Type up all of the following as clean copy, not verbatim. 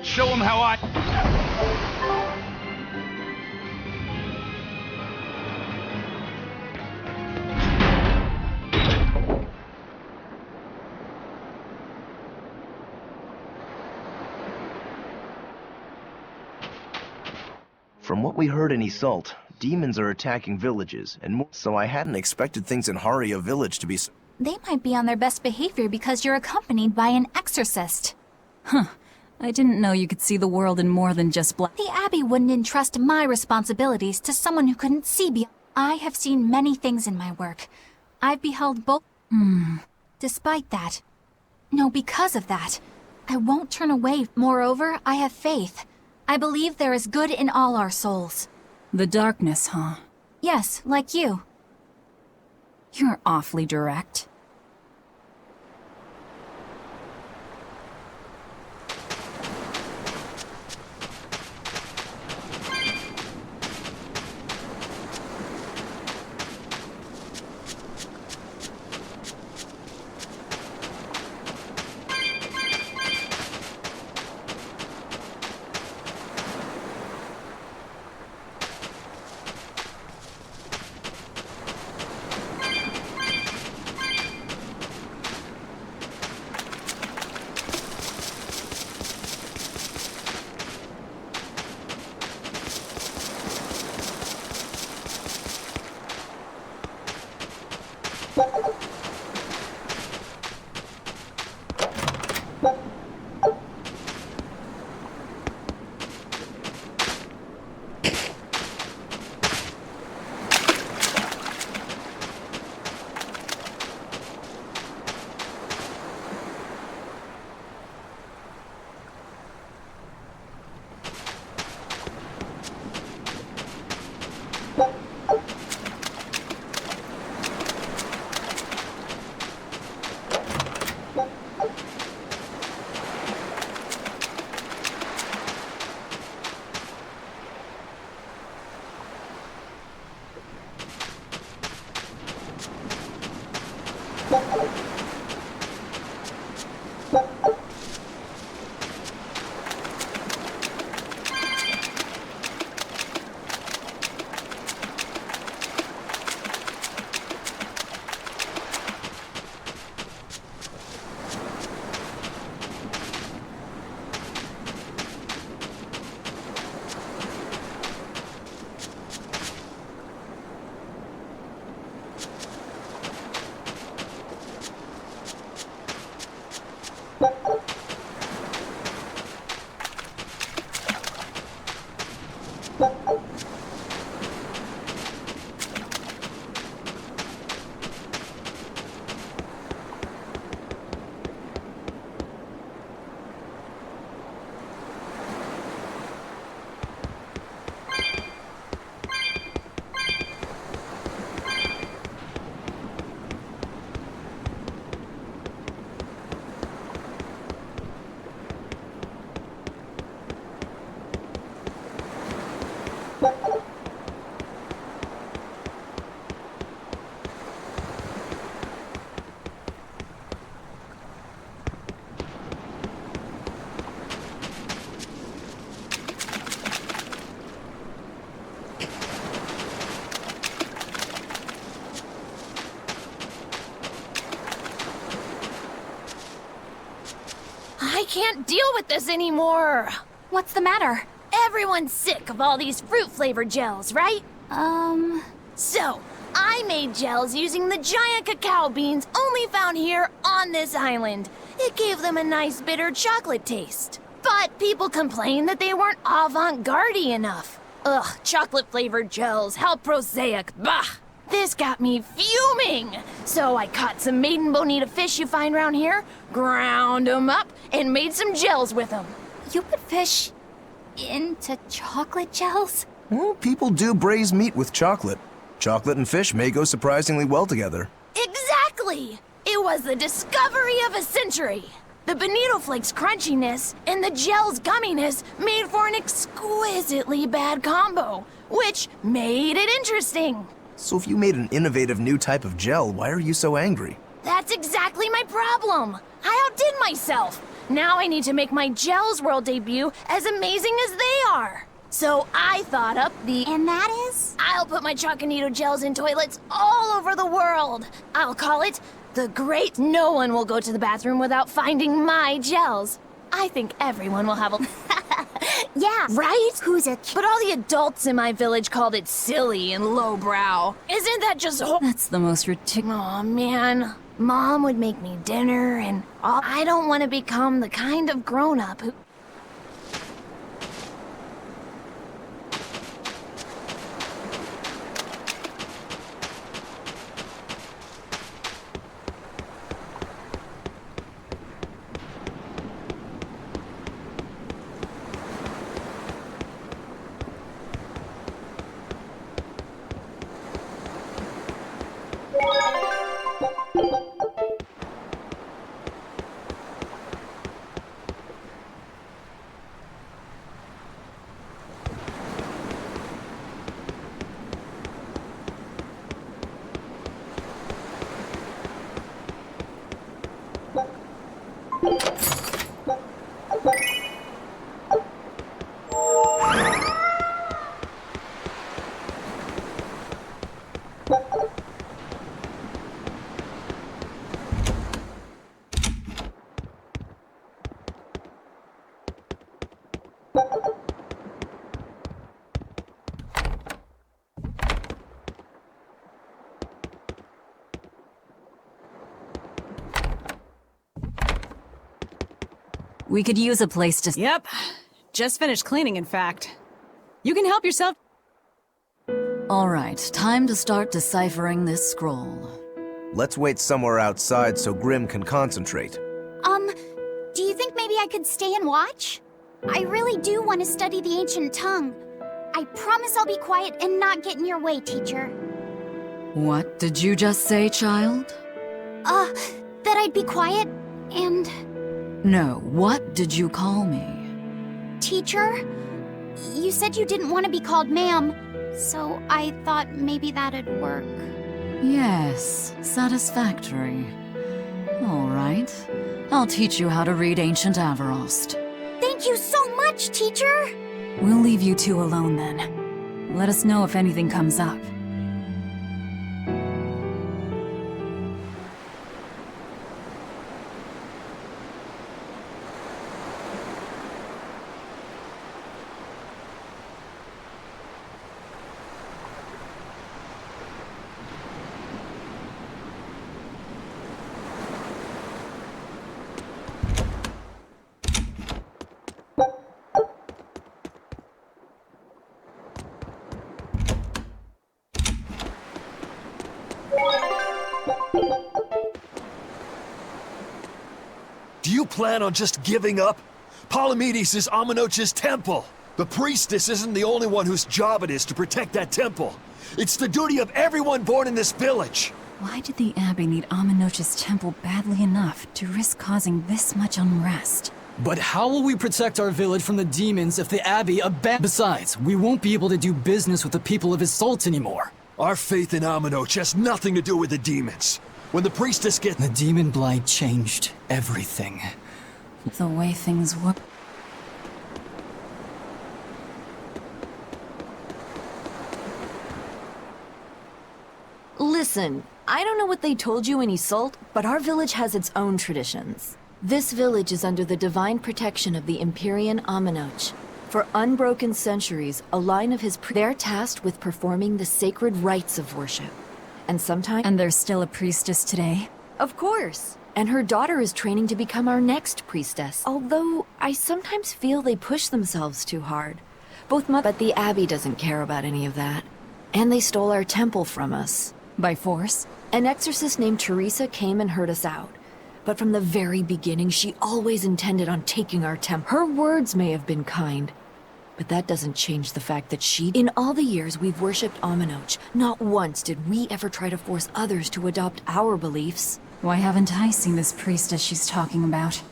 Show them how I... From what we heard in Iseult, demons are attacking villages, and more so I hadn't expected things in Haria village to be so... They might be on their best behavior because you're accompanied by an exorcist. Huh. I didn't know you could see the world in more than just black. The Abbey wouldn't entrust my responsibilities to someone who couldn't see beyond. I have seen many things in my work. I've beheld both. Despite that. No, because of that. I won't turn away. Moreover, I have faith. I believe there is good in all our souls. The darkness, huh? Yes, like you. You're awfully direct. I can't deal with this anymore. What's the matter? Everyone's sick of all these fruit-flavored gels, right? So, I made gels using the giant cacao beans only found here on this island. It gave them a nice bitter chocolate taste. But people complained that they weren't avant-garde enough. Ugh, chocolate-flavored gels, how prosaic, bah! This got me fuming! So I caught some maiden bonita fish you find around here, ground them up, and made some gels with them. You put fish into chocolate gels? Well, people do braise meat with chocolate. Chocolate and fish may go surprisingly well together. Exactly! It was the discovery of a century. The bonito flakes crunchiness and the gel's gumminess made for an exquisitely bad combo, which made it interesting. So if you made an innovative new type of gel, why are you so angry? That's exactly my problem. I outdid myself. Now I need to make my Gels World debut as amazing as they are. So I thought up the... And that is? I'll put my Choconito gels in toilets all over the world. I'll call it The Great No One Will Go to the Bathroom Without Finding My Gels. I think everyone will have a... Yeah. Right? Who's a... But all the adults in my village called it silly and lowbrow. Isn't that just... That's the most ridiculous... Aw, man. Mom would make me dinner and all. I don't want to become the kind of grown-up who... We could use a place to... Yep. Just finished cleaning, in fact. You can help yourself. Alright, time to start deciphering this scroll. Let's wait somewhere outside so Grim can concentrate. Do you think maybe I could stay and watch? I really do want to study the ancient tongue. I promise I'll be quiet and not get in your way, teacher. What did you just say, child? That I'd be quiet and... No, what did you call me? Teacher? You said you didn't want to be called ma'am, so I thought maybe that'd work. Yes, satisfactory. Alright, I'll teach you how to read Ancient Avarost. Thank you so much, teacher! We'll leave you two alone then. Let us know if anything comes up. Do you plan on just giving up? Palamedes is Amenoch's temple. The priestess isn't the only one whose job it is to protect that temple. It's the duty of everyone born in this village. Why did the Abbey need Amenoch's temple badly enough to risk causing this much unrest? But how will we protect our village from the demons if the Abbey Besides, we won't be able to do business with the people of Isolt anymore. Our faith in Amenoch has nothing to do with the demons. When the priestess gets... The demon blight changed everything. The way things were... Listen, I don't know what they told you in Isolt, but our village has its own traditions. This village is under the divine protection of the Empyrean Amenoch. For unbroken centuries, a line of they're tasked with performing the sacred rites of worship. And sometimes... And there's still a priestess today? Of course. And her daughter is training to become our next priestess. Although, I sometimes feel they push themselves too hard. But the Abbey doesn't care about any of that. And they stole our temple from us. By force? An exorcist named Teresa came and heard us out. But from the very beginning, she always intended on taking our temple. Her words may have been kind, but that doesn't change the fact that in all the years we've worshipped Amenoch, not once did we ever try to force others to adopt our beliefs. Why haven't I seen this priestess she's talking about?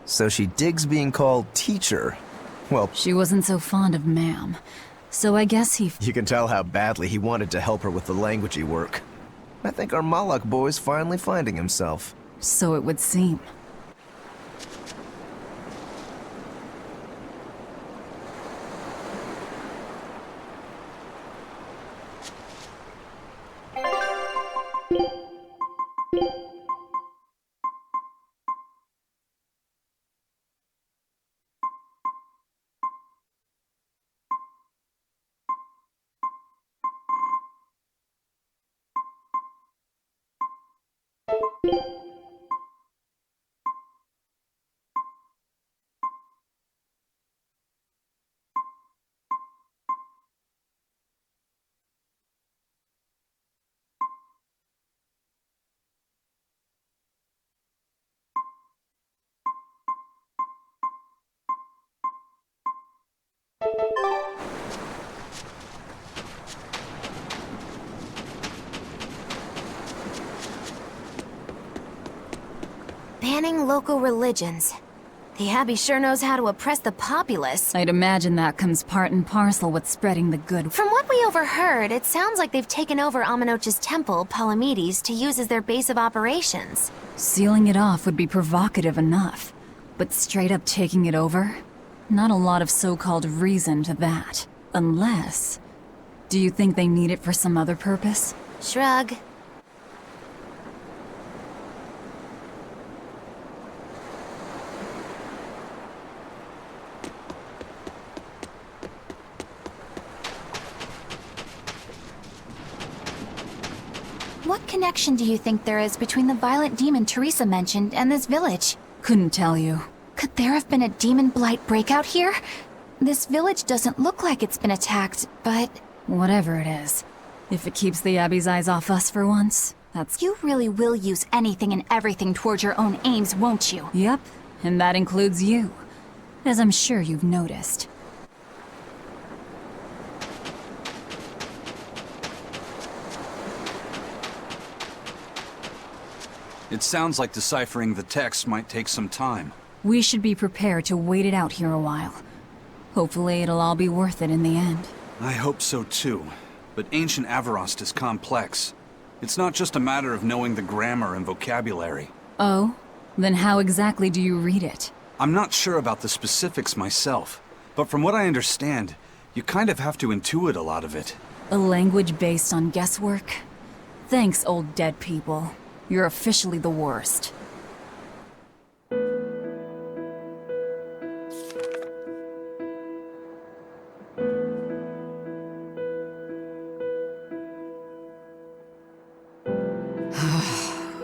So she digs being called teacher. Well, She wasn't so fond of ma'am, so I guess he... you can tell how badly he wanted to help her with the languagey work. I think our Malak boy's finally finding himself. So it would seem. Banning local religions. The Abbey sure knows how to oppress the populace. I'd imagine that comes part and parcel with spreading the good. From what we overheard, it sounds like they've taken over Amenoch's temple, Palamedes, to use as their base of operations. Sealing it off would be provocative enough, but straight up taking it over? Not a lot of so-called reason to that. Unless... Do you think they need it for some other purpose? Shrug. What connection do you think there is between the violent demon Teresa mentioned and this village? Couldn't tell you. Could there have been a demon blight breakout here? This village doesn't look like it's been attacked, but... Whatever it is. If it keeps the Abbey's eyes off us for once, that's... You really will use anything and everything towards your own aims, won't you? Yep, and that includes you. As I'm sure you've noticed. It sounds like deciphering the text might take some time. We should be prepared to wait it out here a while. Hopefully it'll all be worth it in the end. I hope so too. But ancient Avarost is complex. It's not just a matter of knowing the grammar and vocabulary. Oh? Then how exactly do you read it? I'm not sure about the specifics myself, but from what I understand, you kind of have to intuit a lot of it. A language based on guesswork? Thanks, old dead people. You're officially the worst.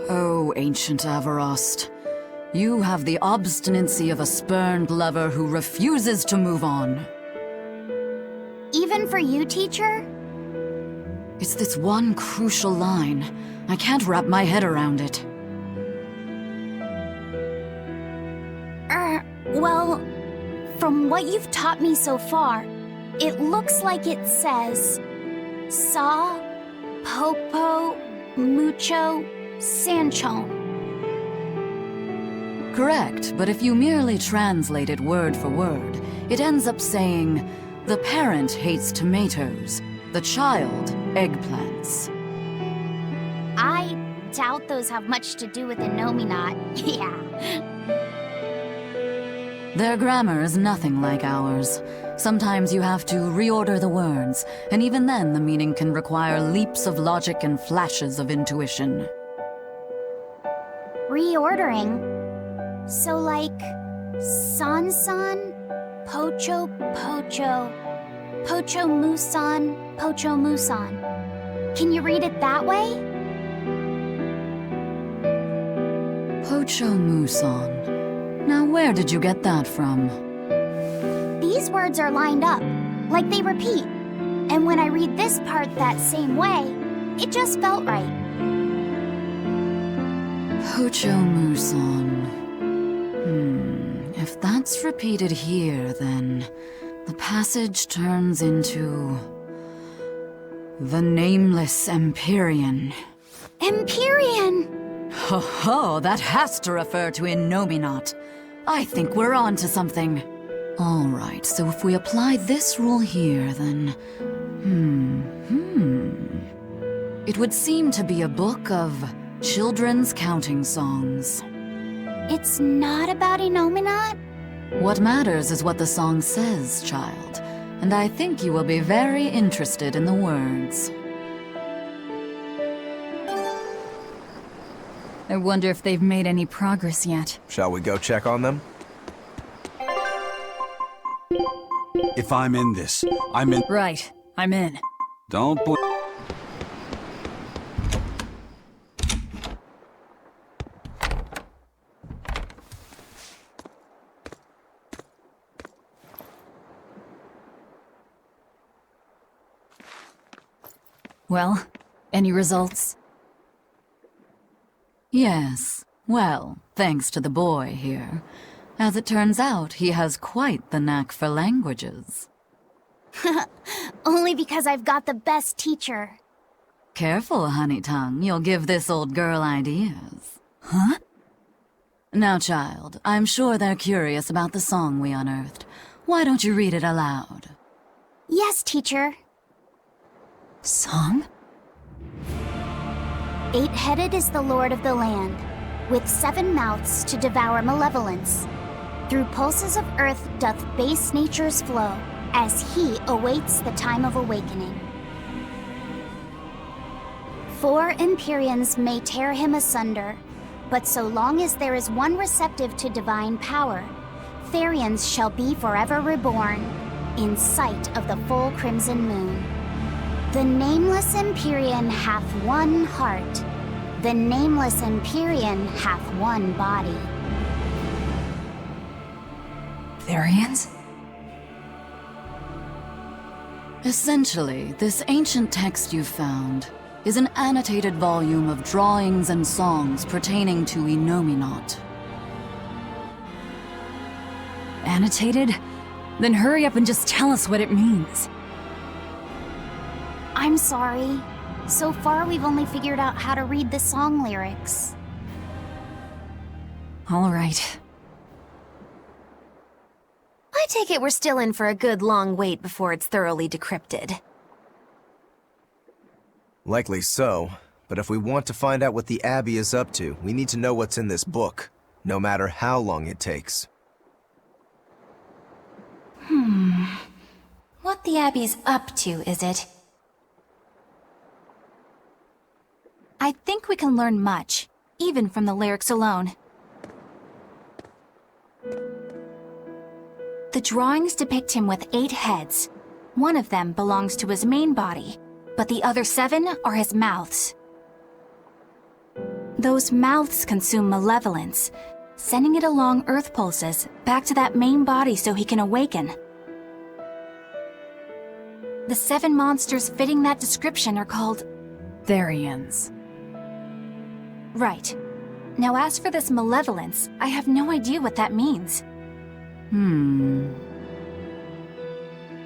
Oh, ancient Avarost. You have the obstinacy of a spurned lover who refuses to move on. Even for you, teacher? It's this one crucial line. I can't wrap my head around it. Well, from what you've taught me so far, it looks like it says... Saw, Popo, Mucho, Sanchon. Correct, but if you merely translate it word for word, it ends up saying, the parent hates tomatoes, the child eggplants. I doubt those have much to do with Innominat. Yeah. Their grammar is nothing like ours. Sometimes you have to reorder the words, and even then the meaning can require leaps of logic and flashes of intuition. Reordering? So like... San-san, Pocho Pocho, Pocho Musan, Pocho Musan. Can you read it that way? Pocho Muson. Now where did you get that from? These words are lined up, like they repeat. And when I read this part that same way, it just felt right. Pocho Muson. If that's repeated here, then the passage turns into... the Nameless Empyrean. Empyrean! Ho ho, that has to refer to Innominat. I think we're on to something. Alright, so if we apply this rule here, then... It would seem to be a book of children's counting songs. It's not about Innominat? What matters is what the song says, child. And I think you will be very interested in the words. I wonder if they've made any progress yet. Shall we go check on them? If I'm in this, I'm in... Right, I'm in. Don't bl... Well, any results? Yes. Well, thanks to the boy here. As it turns out, he has quite the knack for languages. Only because I've got the best teacher. Careful, honey tongue. You'll give this old girl ideas. Huh? Now, child, I'm sure they're curious about the song we unearthed. Why don't you read it aloud? Yes, teacher. Song? 8-headed is the lord of the land, with 7 mouths to devour malevolence. Through pulses of earth doth base nature's flow, as he awaits the time of awakening. 4 Empyreans may tear him asunder, but so long as there is one receptive to divine power, Therians shall be forever reborn, in sight of the full crimson moon. The nameless Empyrean hath one heart. The nameless Empyrean hath one body. Therians? Essentially, this ancient text you found is an annotated volume of drawings and songs pertaining to Innominat. Annotated? Then hurry up and just tell us what it means. I'm sorry. So far, we've only figured out how to read the song lyrics. All right. I take it we're still in for a good long wait before it's thoroughly decrypted. Likely so, but if we want to find out what the Abbey is up to, we need to know what's in this book, no matter how long it takes. What the Abbey's up to, is it? I think we can learn much, even from the lyrics alone. The drawings depict him with 8 heads. One of them belongs to his main body, but the other 7 are his mouths. Those mouths consume malevolence, sending it along Earth pulses back to that main body so he can awaken. The 7 monsters fitting that description are called Therians. Right. Now as for this malevolence, I have no idea what that means.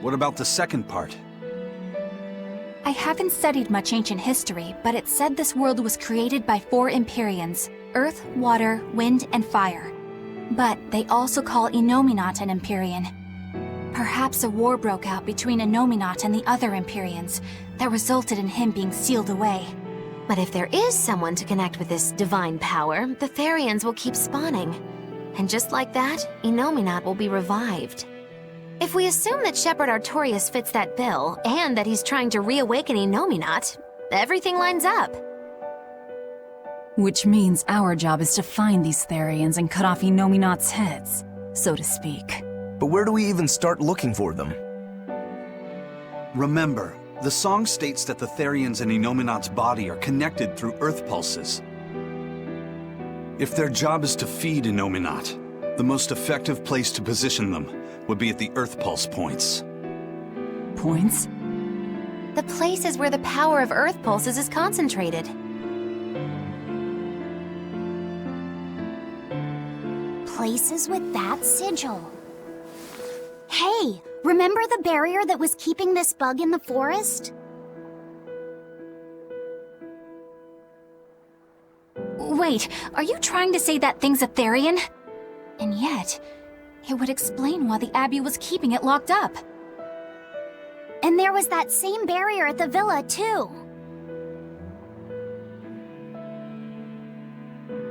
What about the second part? I haven't studied much ancient history, but it said this world was created by 4 Empyreans: Earth, Water, Wind, and Fire. But they also call Innominat an Empyrean. Perhaps a war broke out between Innominat and the other Empyreans that resulted in him being sealed away. But if there is someone to connect with this divine power, the Therians will keep spawning. And just like that, Innominat will be revived. If we assume that Shepherd Artorius fits that bill, and that he's trying to reawaken Innominat, everything lines up. Which means our job is to find these Therians and cut off Innominat's heads, so to speak. But where do we even start looking for them? Remember, the song states that the Therians in Innominat's body are connected through Earth pulses. If their job is to feed Innominat, the most effective place to position them would be at the Earth pulse points. Points? The places where the power of Earth pulses is concentrated. Places with that sigil. Hey, remember the barrier that was keeping this bug in the forest? Wait, are you trying to say that thing's a Therian? And yet, it would explain why the Abbey was keeping it locked up. And there was that same barrier at the villa, too.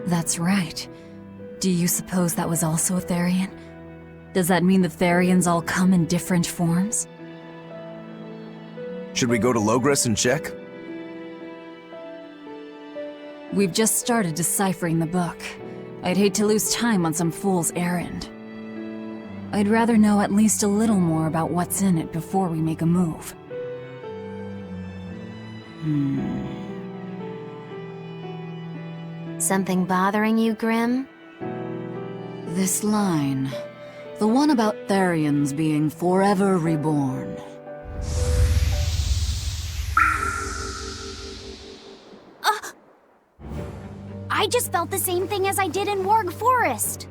That's right. Do you suppose that was also a Therian? Does that mean the Therians all come in different forms? Should we go to Logres and check? We've just started deciphering the book. I'd hate to lose time on some fool's errand. I'd rather know at least a little more about what's in it before we make a move. Something bothering you, Grim? This line, the one about Therians being forever reborn. I just felt the same thing as I did in Warg Forest.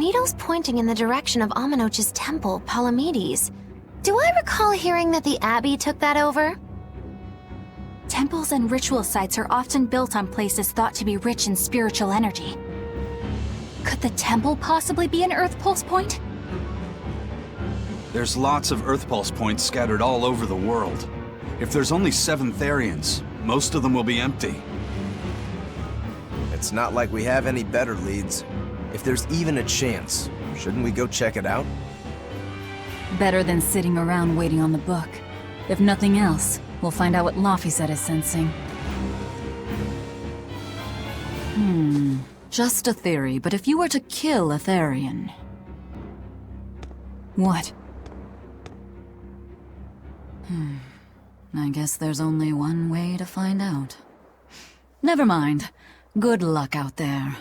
needle's pointing in the direction of Amenoch's temple, Palamedes. Do I recall hearing that the Abbey took that over? Temples and ritual sites are often built on places thought to be rich in spiritual energy. Could the temple possibly be an Earth Pulse point? There's lots of Earth Pulse points scattered all over the world. If there's only 7 Therians, most of them will be empty. It's not like we have any better leads. If there's even a chance, shouldn't we go check it out? Better than sitting around waiting on the book. If nothing else, we'll find out what Laphicet is sensing. Just a theory, but if you were to kill a Therian... What? I guess there's only one way to find out. Never mind. Good luck out there.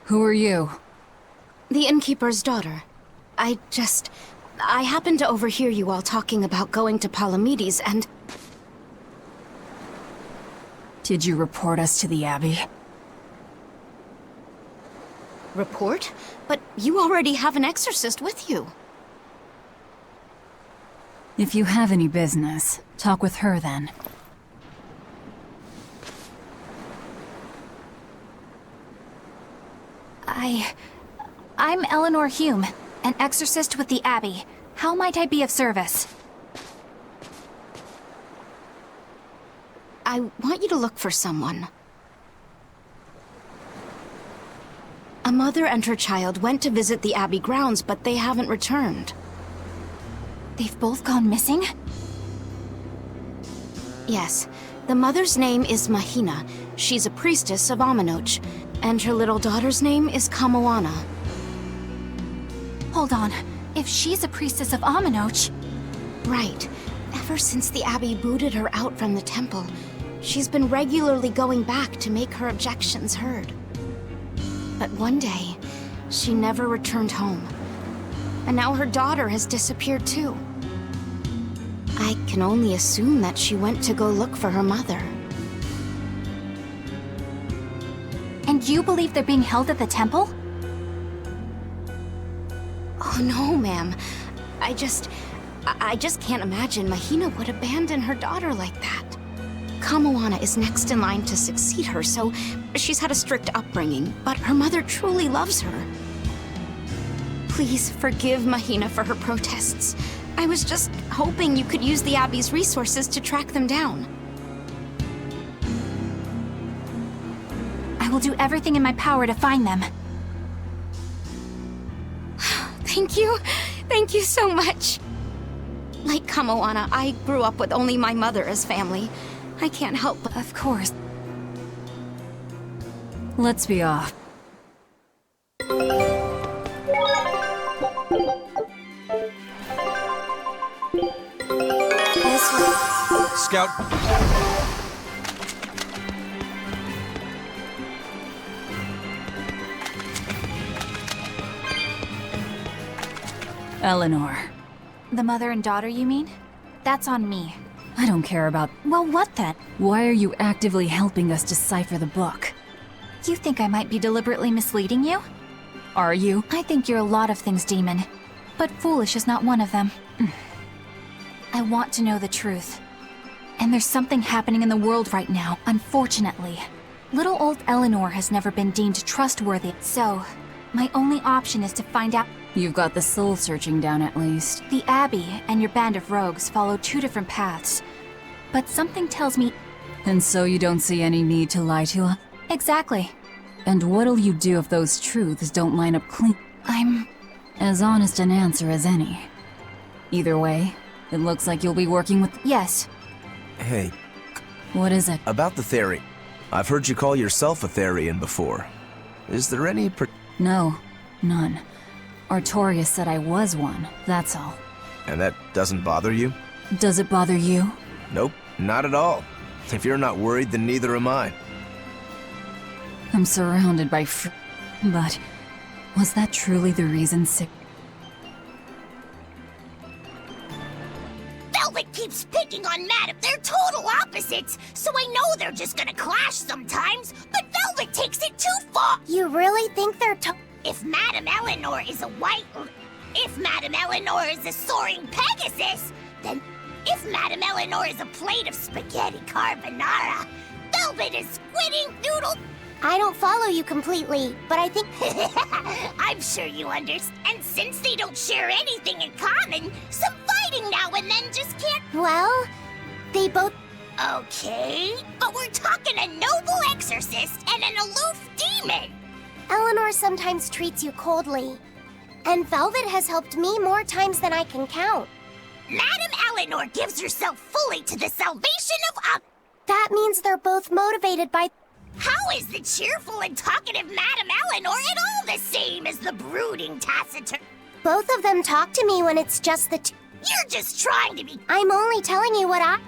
Who are you? The innkeeper's daughter. I happened to overhear you all talking about going to Palamedes, and... Did you report us to the Abbey? Report? But you already have an exorcist with you. If you have any business, talk with her then. I'm Eleanor Hume, an exorcist with the Abbey. How might I be of service? I want you to look for someone. A mother and her child went to visit the Abbey grounds, but they haven't returned. They've both gone missing? Yes. The mother's name is Mahina. She's a priestess of Amenoch. And her little daughter's name is Kamoana. Hold on. If she's a priestess of Amenoch... Right. Ever since the Abbey booted her out from the temple, she's been regularly going back to make her objections heard. But one day, she never returned home. And now her daughter has disappeared too. I can only assume that she went to go look for her mother. And you believe they're being held at the temple? Oh no, ma'am. I just can't imagine Mahina would abandon her daughter like that. Kamoana is next in line to succeed her, so she's had a strict upbringing, but her mother truly loves her. Please forgive Mahina for her protests. I was just hoping you could use the Abbey's resources to track them down. I will do everything in my power to find them. Thank you. Thank you so much. Like Kamoana, I grew up with only my mother as family. I can't help but... Of course. Let's be off. Scout. Eleanor. The mother and daughter, you mean? That's on me. I don't care about... Well, what then? Why are you actively helping us decipher the book? You think I might be deliberately misleading you? Are you? I think you're a lot of things, Demon. But foolish is not one of them. I want to know the truth. And there's something happening in the world right now, unfortunately. Little old Eleanor has never been deemed trustworthy, so my only option is to find out. You've got the soul searching down at least. The Abbey and your band of rogues follow two different paths. But something tells me... And so you don't see any need to lie to us? Exactly. And what'll you do if those truths don't line up clean? I'm... As honest an answer as any. Either way, it looks like you'll be working with... Yes. Hey. What is it? About the Theri. I've heard you call yourself a Therian before. Is there any No, none. Artorias said I was one, that's all. And that doesn't bother you? Does it bother you? Nope, not at all. If you're not worried, then neither am I. I'm surrounded by but was that truly the reason Velvet keeps picking on Madame. They're total opposites, so I know they're just gonna clash sometimes, but Velvet takes it too far! You really think they're If Madame Eleanor is a If Madame Eleanor is a soaring Pegasus, then if Madame Eleanor is a plate of spaghetti carbonara, Velvet is squidding noodle... I don't follow you completely, but I think... I'm sure you understand. And since they don't share anything in common, some fighting now and then just can't... Well, they both... Okay, but we're talking a noble exorcist and an aloof demon! Eleanor sometimes treats you coldly, and Velvet has helped me more times than I can count. Madame Eleanor gives herself fully to the salvation of... That means they're both motivated by... How is the cheerful and talkative Madame Eleanor at all the same as the brooding taciturn? Both of them talk to me when it's just the You're just trying to be... I'm only telling you what I...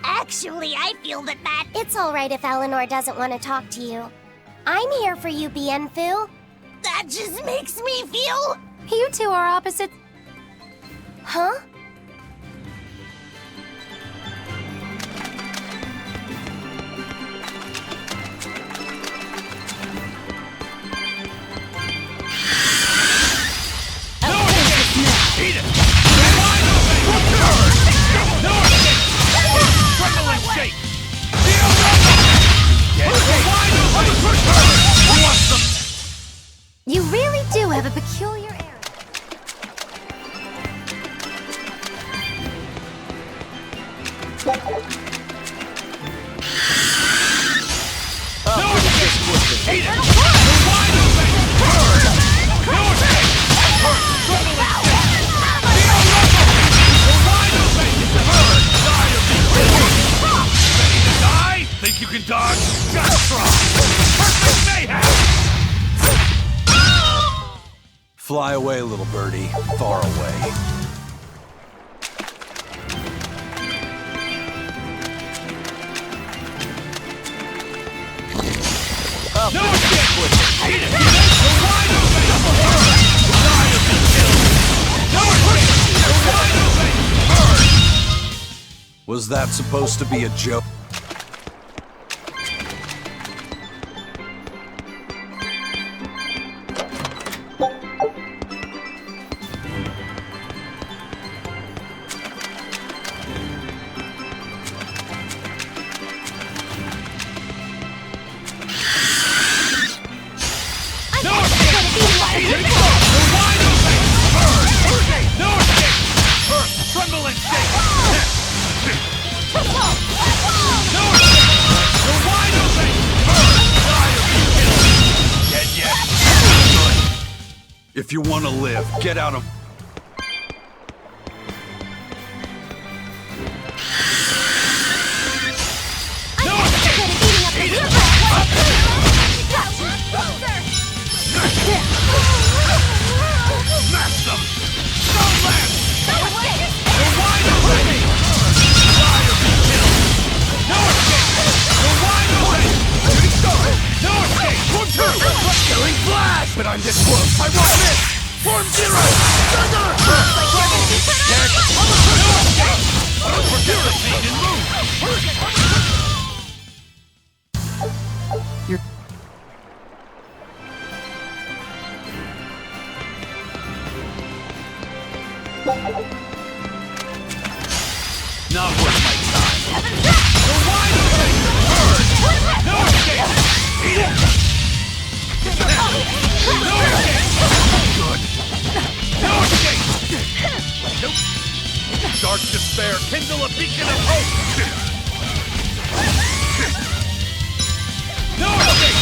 Actually, I feel that... It's alright if Eleanor doesn't want to talk to you. I'm here for you, Bienfu. That just makes me feel... You two are opposites. Huh? Eat it! Shake! You really do have a peculiar air. Think you can dodge? Just try! Perfect mayhem! Fly away, little birdie. Far away. No escape with it! Hit it! You're wide open! Die or be killed! No escape! You're wide open! Burn! Was that supposed to be a joke? If you want to live, get out of... Smash them! Stone land! They're wide open! Fire be killed! No escape! They're wide open! Shooting star! No escape! Form 2! Killing flash! But I'm this close, I won't miss! Form 0! Thunder! Dead! No escape! Forget the pain and move! Not worth my time. The wide open! Bird! No escape! Eat it! No escape! Good. No escape! Nope. Dark despair, kindle a beacon of hope! No escape!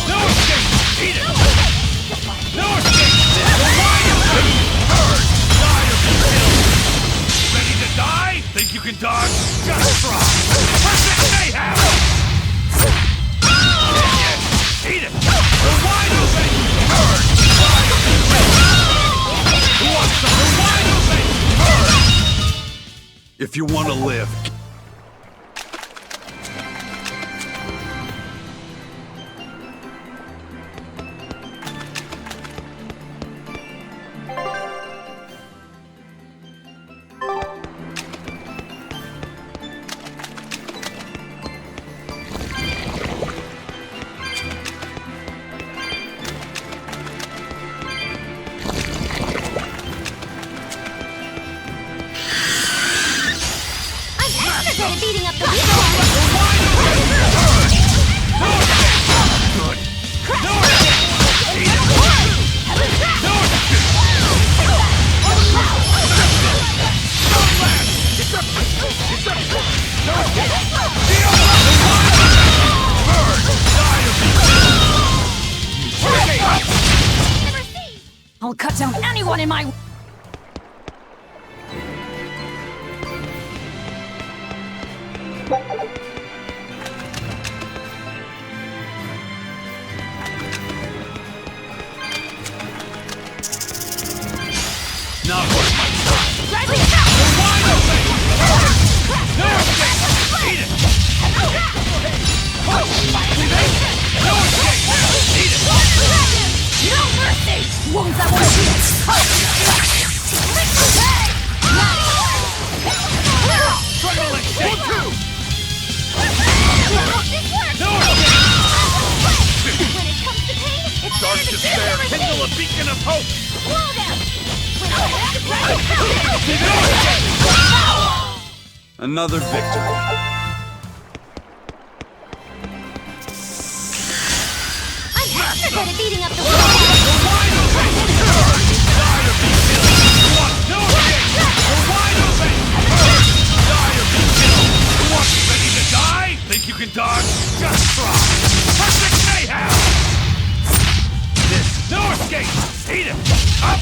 No escape! Eat it! No escape! The wide open! Bird! Die or be killed! Ready to die? Think you can dodge? Just try! Perfect mayhem! Eat it! The wide open! Bird! Die or be killed! Who wants some? The wide open! Bird! If you want to live... Beating up the I'll cut down anyone in my... Not worth my time. The wide open! No escape! Eat it! No escape! Eat it! No mercy! Won't that one be Triangle escape! 1, 2! No escape! Dark despair, kindle a beacon of hope! Another victory. I'm extra good at beating up the Ready to die? Think you can dodge? Just try! Perfect mayhem! This, no escape! Eat it! Up!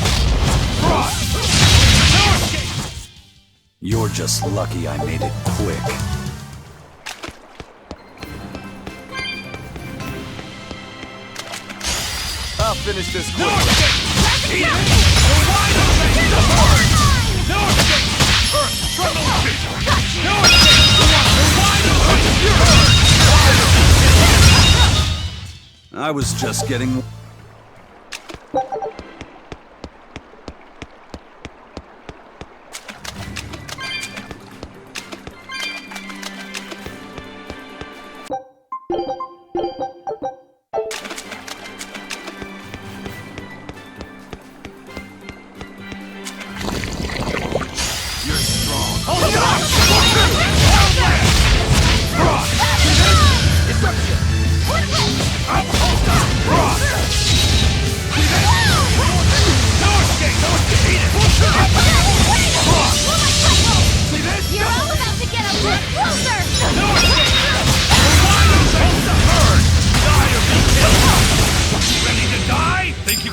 Cross! No escape! You're just lucky I made it quick. I'll finish this quick. No escape! Eat it! The wide open! The bird! No escape! Earth, trouble! No escape! The wide open! Bird! I was just getting...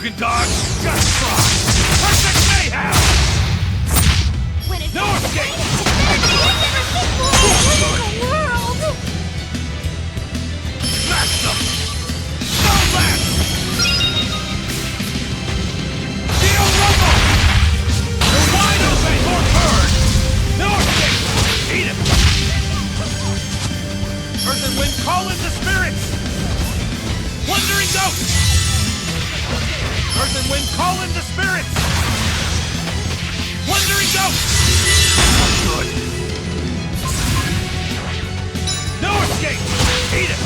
can dodge? Just try! Perfect mayhem! No escape! Smash them! No less! Steel rumble! You're wide open! More turn! No escape! Eat it! Earth and wind, call in the spirits! Wandering ghost! Earth and wind, call in the spirits! Wandering ghost! Good. No escape! Eat it!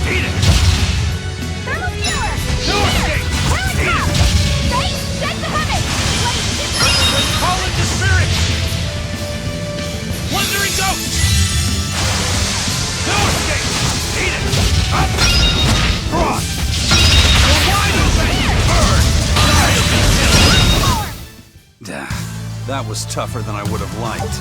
Eat it! Thermal viewer! No escape! Eat it! Check the heavens! Earth and wind, call in the spirits! Wandering ghost! No escape! Eat it! Up! Cross! You're wide open! Burn! That was tougher than I would have liked.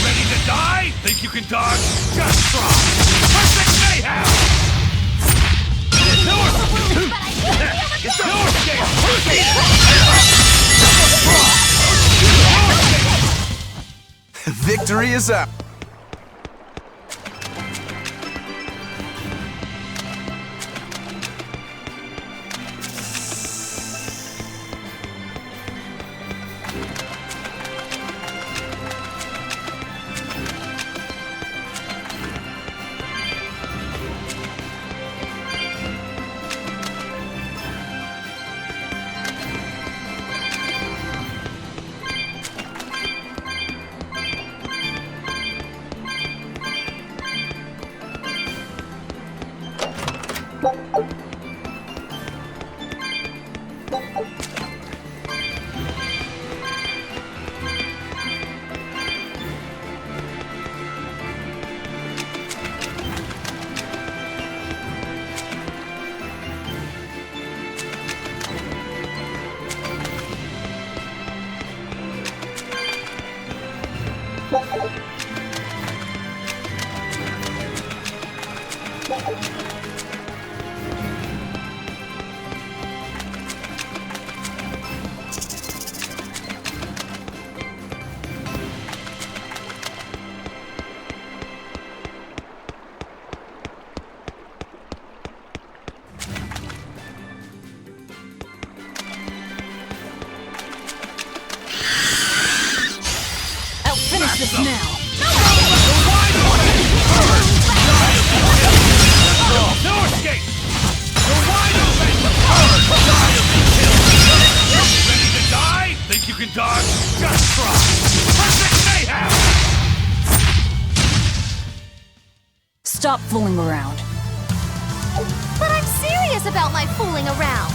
Ready to die? Think you can dodge? Just try! Perfect mayhem! No escape! No escape! Victory is out. Finish this now! No escape! You're wide open! Ready to die? Think you can dodge? Just try! Perfect mayhem! Stop fooling around. But I'm serious about my fooling around.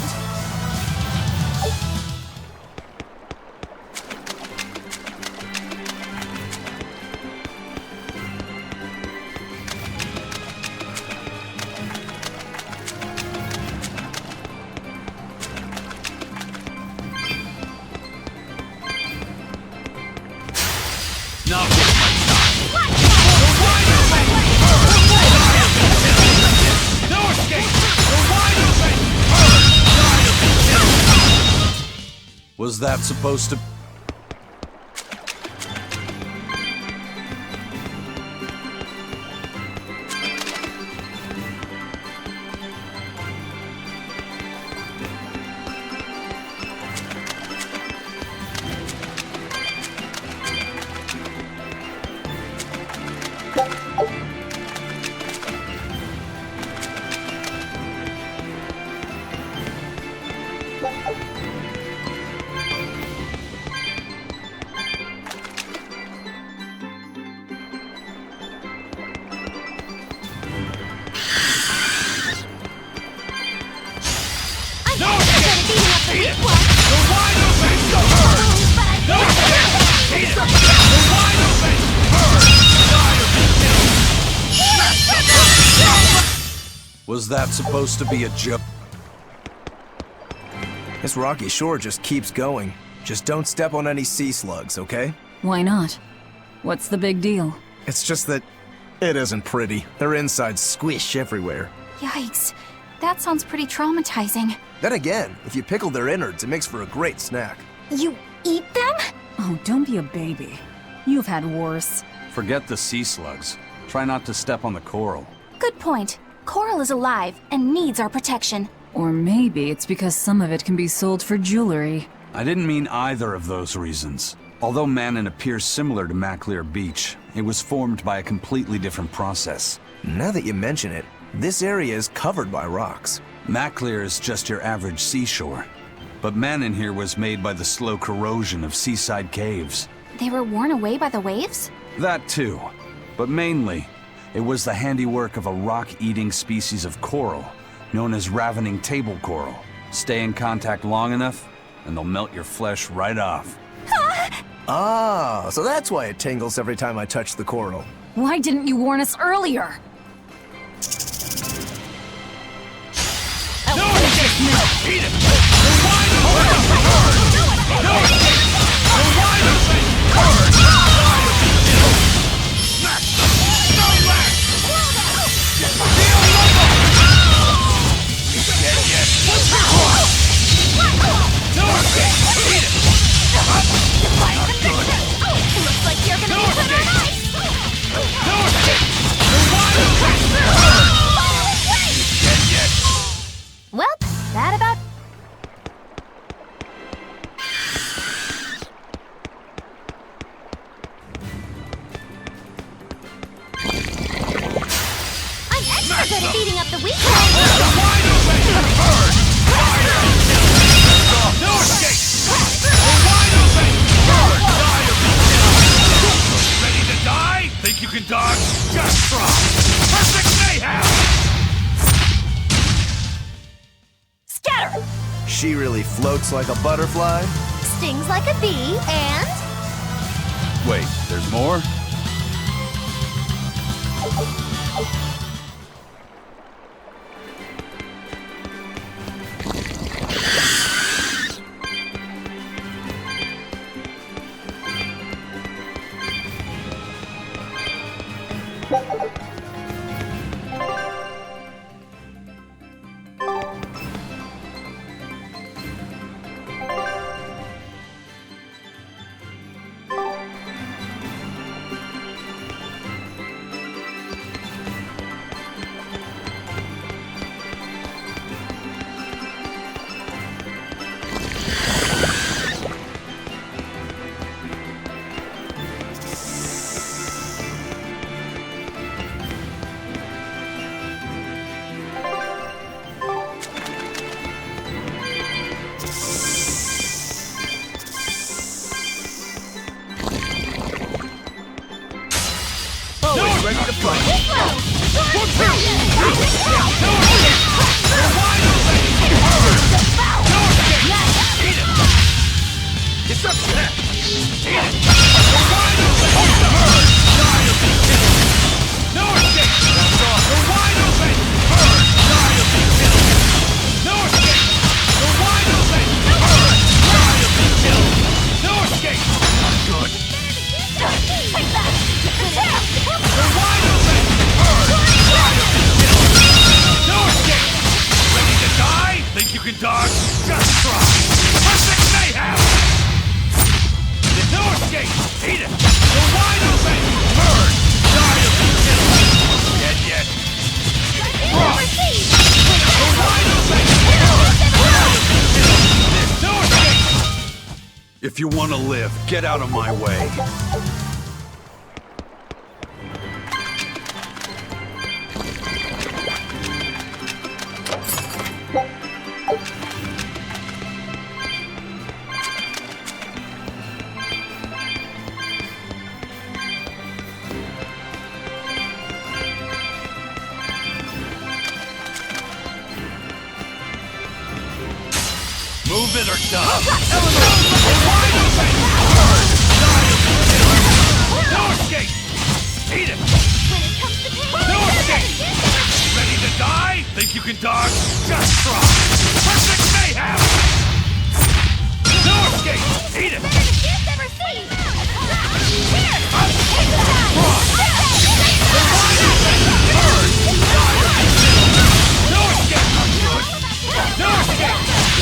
Not worth my time! No escape! You're wide open! Was that supposed to... Was that supposed to be a joke? This rocky shore just keeps going. Just don't step on any sea slugs, okay? Why not? What's the big deal? It's just that it isn't pretty. Their insides squish everywhere. Yikes. That sounds pretty traumatizing. Then again, if you pickle their innards, it makes for a great snack. You eat them? Oh, don't be a baby. You've had worse. Forget the sea slugs. Try not to step on the coral. Good point. Coral is alive and needs our protection. Or maybe it's because some of it can be sold for jewelry. I didn't mean either of those reasons. Although Manon appears similar to Maclear Beach, it was formed by a completely different process. Now that you mention it, this area is covered by rocks. Maclear is just your average seashore. But Manon here was made by the slow corrosion of seaside caves. They were worn away by the waves? That too. But mainly, it was the handiwork of a rock-eating species of coral, known as ravening table coral. Stay in contact long enough, and they'll melt your flesh right off. Ah, so that's why it tingles every time I touch the coral. Why didn't you warn us earlier? Looks like you're gonna be put on ice! Well, that about... I'm extra good at beating up the weak Ready to die? Think you can dodge? Just try! Perfect mayhem! Scatter! She really floats like a butterfly? Stings like a bee, and... Wait, there's more? Ready to fight. Think you can dodge? Just try! Perfect mayhem! There's no escape! Eat it! The wide open! Burn! Die of the kill! Dead yet? The wide open! There's no escape! If you want to live, get out of my way. Move Move it or die! No escape! Eat it! No escape! Ready to die? Think you can dodge? Just try! Perfect mayhem! No escape! Eat it! No escape! No escape!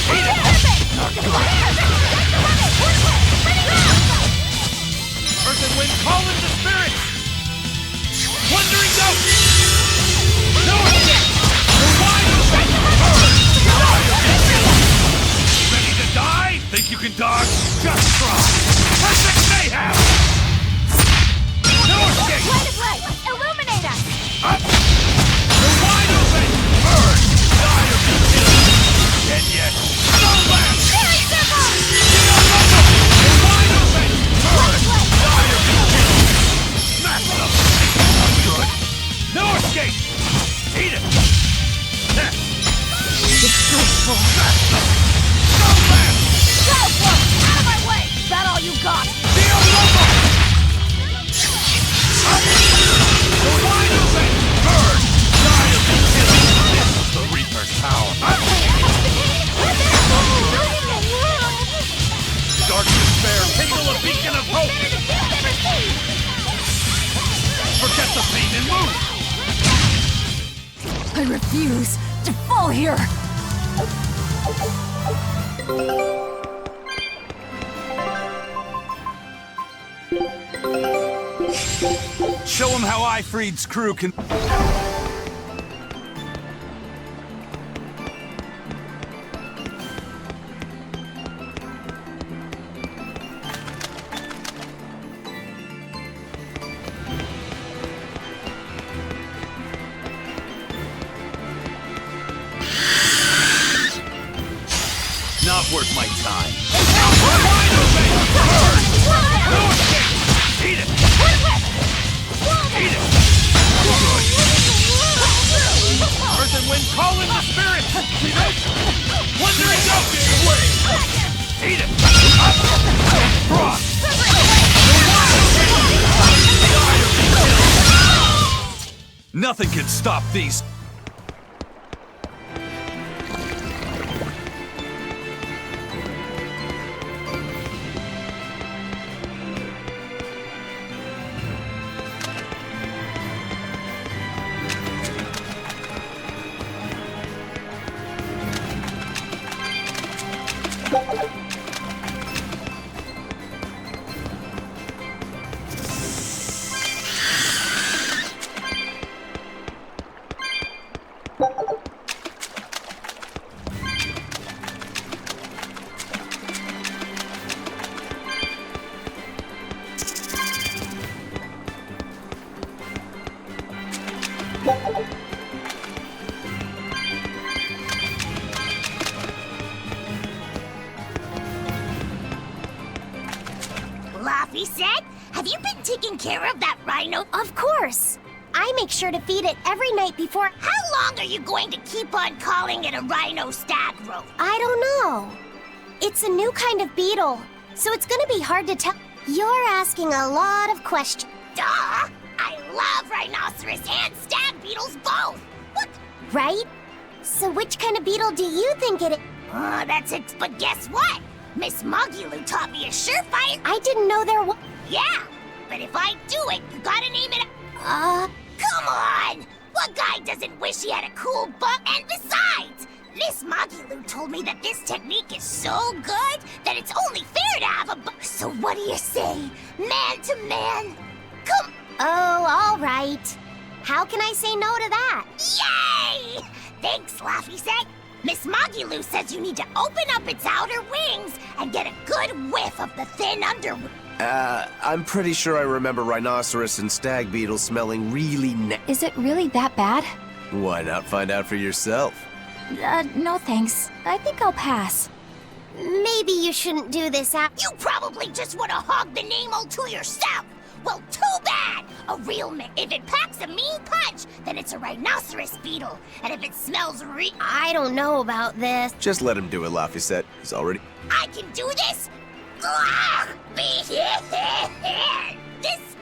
Eat it! Not good! Earth and wind, call in the spirits! Wandering out! No escape! You're wide open! Ready to die? Think you can dodge? Just try! Perfect mayhem! No escape! Illuminate us! Up! You're wide open! Burn! Die or be killed! Dead yet? No left! Very simple! You're wide open! Burn! Die or be killed! Smash them! Good! No escape! Eat it! Disgraceful! Smash them! No left! Go for it! Out of my way! Is that all you got? Deal local! You're wide open! Burn! Die or be killed! This is the Reaper's power! Dark despair, kindle a beacon of hope! Forget the pain and move! I refuse to fall here! Show him how Ifreed's crew can... Not worth my time. Wide open! Burn! No escape! Eat it! Eat it! Good! Earth and wind, call in the spirits! Wandering out! Wait! Eat it! Up! Frost! Nothing can stop these... Laffy said, have you been taking care of that rhino? Of course. I make sure to feed it every night before. How long are you going to keep on calling it a rhino stag rope? I don't know. It's a new kind of beetle, so it's gonna be hard to tell. You're asking a lot of questions. Duh! I love rhinoceros and stag beetles both! What? Right? So which kind of beetle do you think it is? That's it. But guess what? Miss Mogulu taught me a surefire. I didn't know there was. Yeah, but if I do it, you gotta name it. Come on! What guy doesn't wish he had a cool butt? And besides, Miss Mogulu told me that this technique is so good that it's only fair to have a butt. So what do you say, man to man? Come. Oh, all right. How can I say no to that? Yay! Thanks, Laffy said. Miss Mogulu says you need to open up its outer wings and get a good whiff of the thin underwood. I'm pretty sure I remember rhinoceros and stag beetles smelling really Is it really that bad? Why not find out for yourself? No thanks. I think I'll pass. Maybe you shouldn't do this, You probably just want to hog the name all to yourself. Well, too bad. A real if it packs a mean punch, then it's a rhinoceros beetle. And if it smells I don't know about this. Just let him do it, Laphicet. He's already... I can do this? This...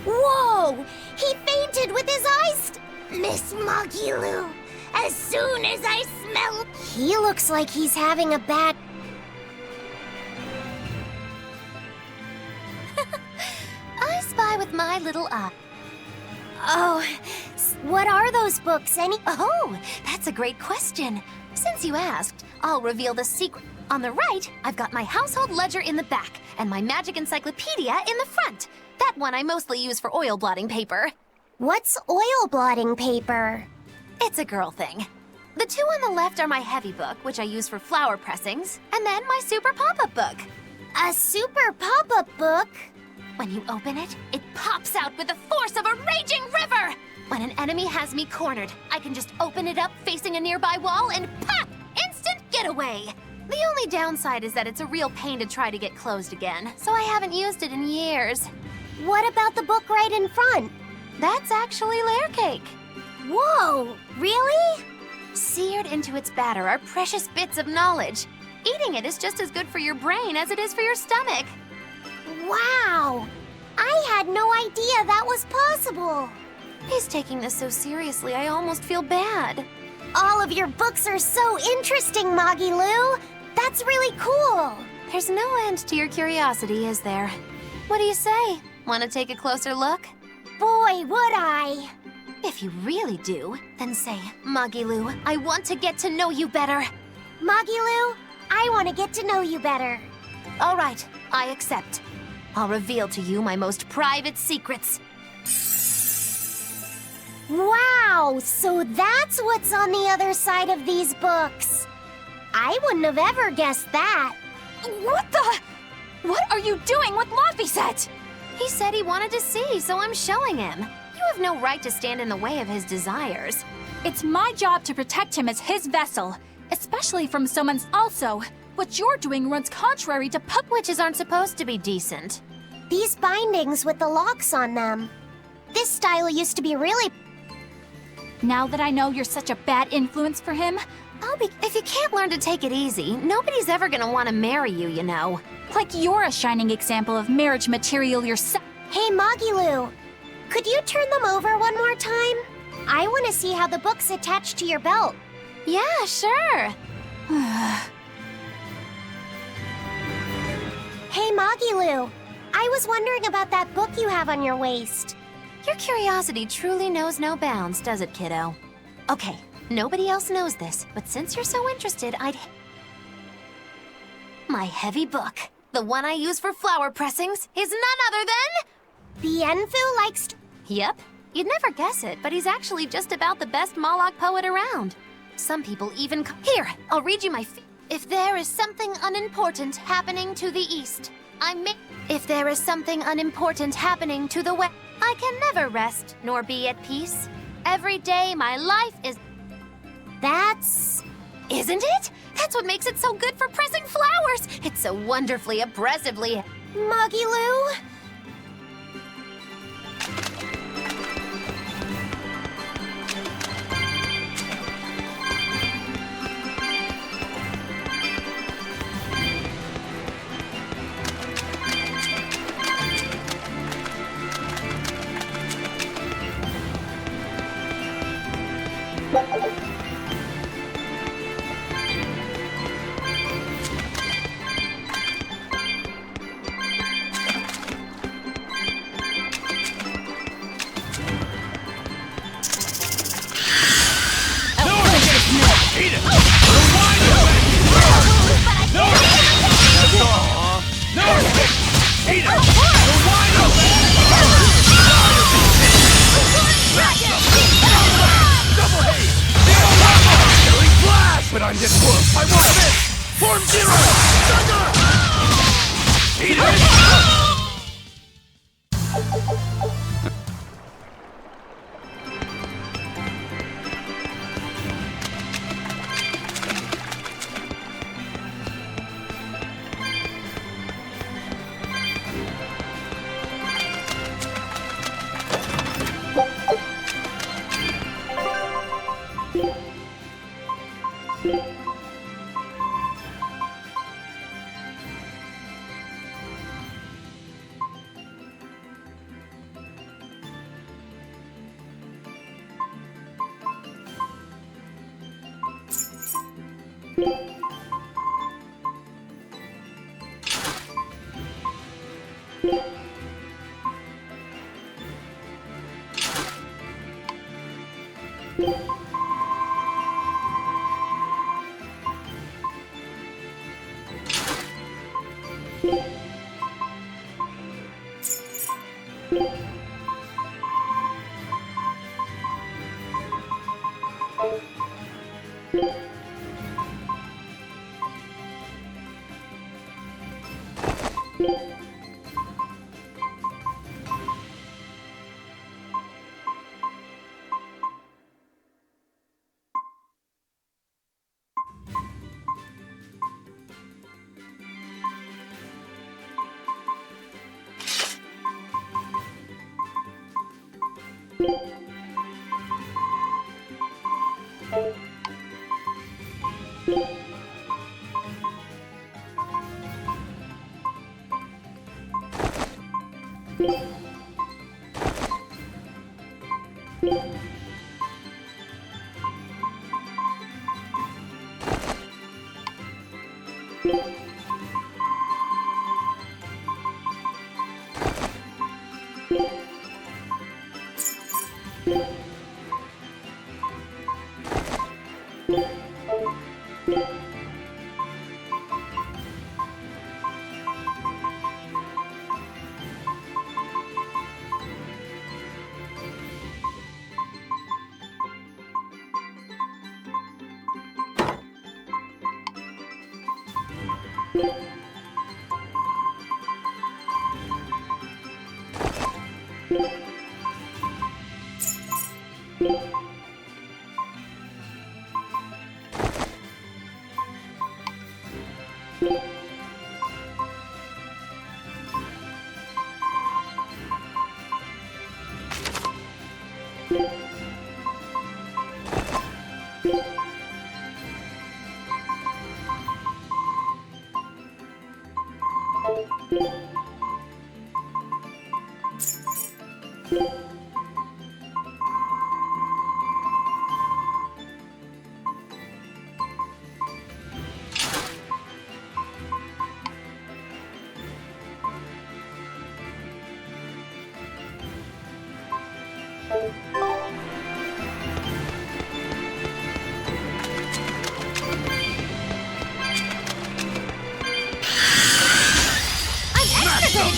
Whoa! He fainted with his eyes. Miss Magilu, as soon as I smell... He looks like he's having a bad... I spy with my little eye. Oh, what are those books, Oh, that's a great question. Since you asked, I'll reveal the secret. On the right, I've got my household ledger in the back, and my magic encyclopedia in the front. That one I mostly use for oil blotting paper. What's oil blotting paper? It's a girl thing. The two on the left are my heavy book, which I use for flower pressings, and then my super pop-up book. A super pop-up book? When you open it, it pops out with the force of a raging river! When an enemy has me cornered, I can just open it up facing a nearby wall and pop! Instant getaway! The only downside is that it's a real pain to try to get closed again, so I haven't used it in years. What about the book right in front? That's actually layer cake. Whoa, really? Seared into its batter are precious bits of knowledge. Eating it is just as good for your brain as it is for your stomach. Wow! I had no idea that was possible. He's taking this so seriously, I almost feel bad. All of your books are so interesting, Magilu. That's really cool. There's no end to your curiosity, is there? What do you say? Want to take a closer look? Boy, would I. If you really do, then say, Magilu, I want to get to know you better. Magilu, I want to get to know you better. All right, I accept. I'll reveal to you my most private secrets. Wow, so that's what's on the other side of these books. I wouldn't have ever guessed that. What the? What are you doing with Laphicet? He said he wanted to see, so I'm showing him. You have no right to stand in the way of his desires. It's my job to protect him as his vessel, especially from someone's also. What you're doing runs contrary to witches aren't supposed to be decent. These bindings with the locks on them. This style used to be really... Now that I know you're such a bad influence for him, If you can't learn to take it easy, nobody's ever gonna want to marry you, you know. Like you're a shining example of marriage material yourself. Hey, Magilu, could you turn them over one more time? I want to see how the book's attached to your belt. Yeah, sure. Hey, Magilu, I was wondering about that book you have on your waist. Your curiosity truly knows no bounds, does it, kiddo? Okay, nobody else knows this, but since you're so interested, My heavy book, the one I use for flower pressings, is none other than... Bienfu likes... Yep, you'd never guess it, but he's actually just about the best Moloch poet around. Some people even... Here, I'll read you my... If there is something unimportant happening to the east, If there is something unimportant happening to the west, I can never rest nor be at peace. Every day my life is... That's... Isn't it? That's what makes it so good for pressing flowers. It's so wonderfully, oppressively... Magilu? But I'm this close. I want this! Form zero! Sucker! Eat it!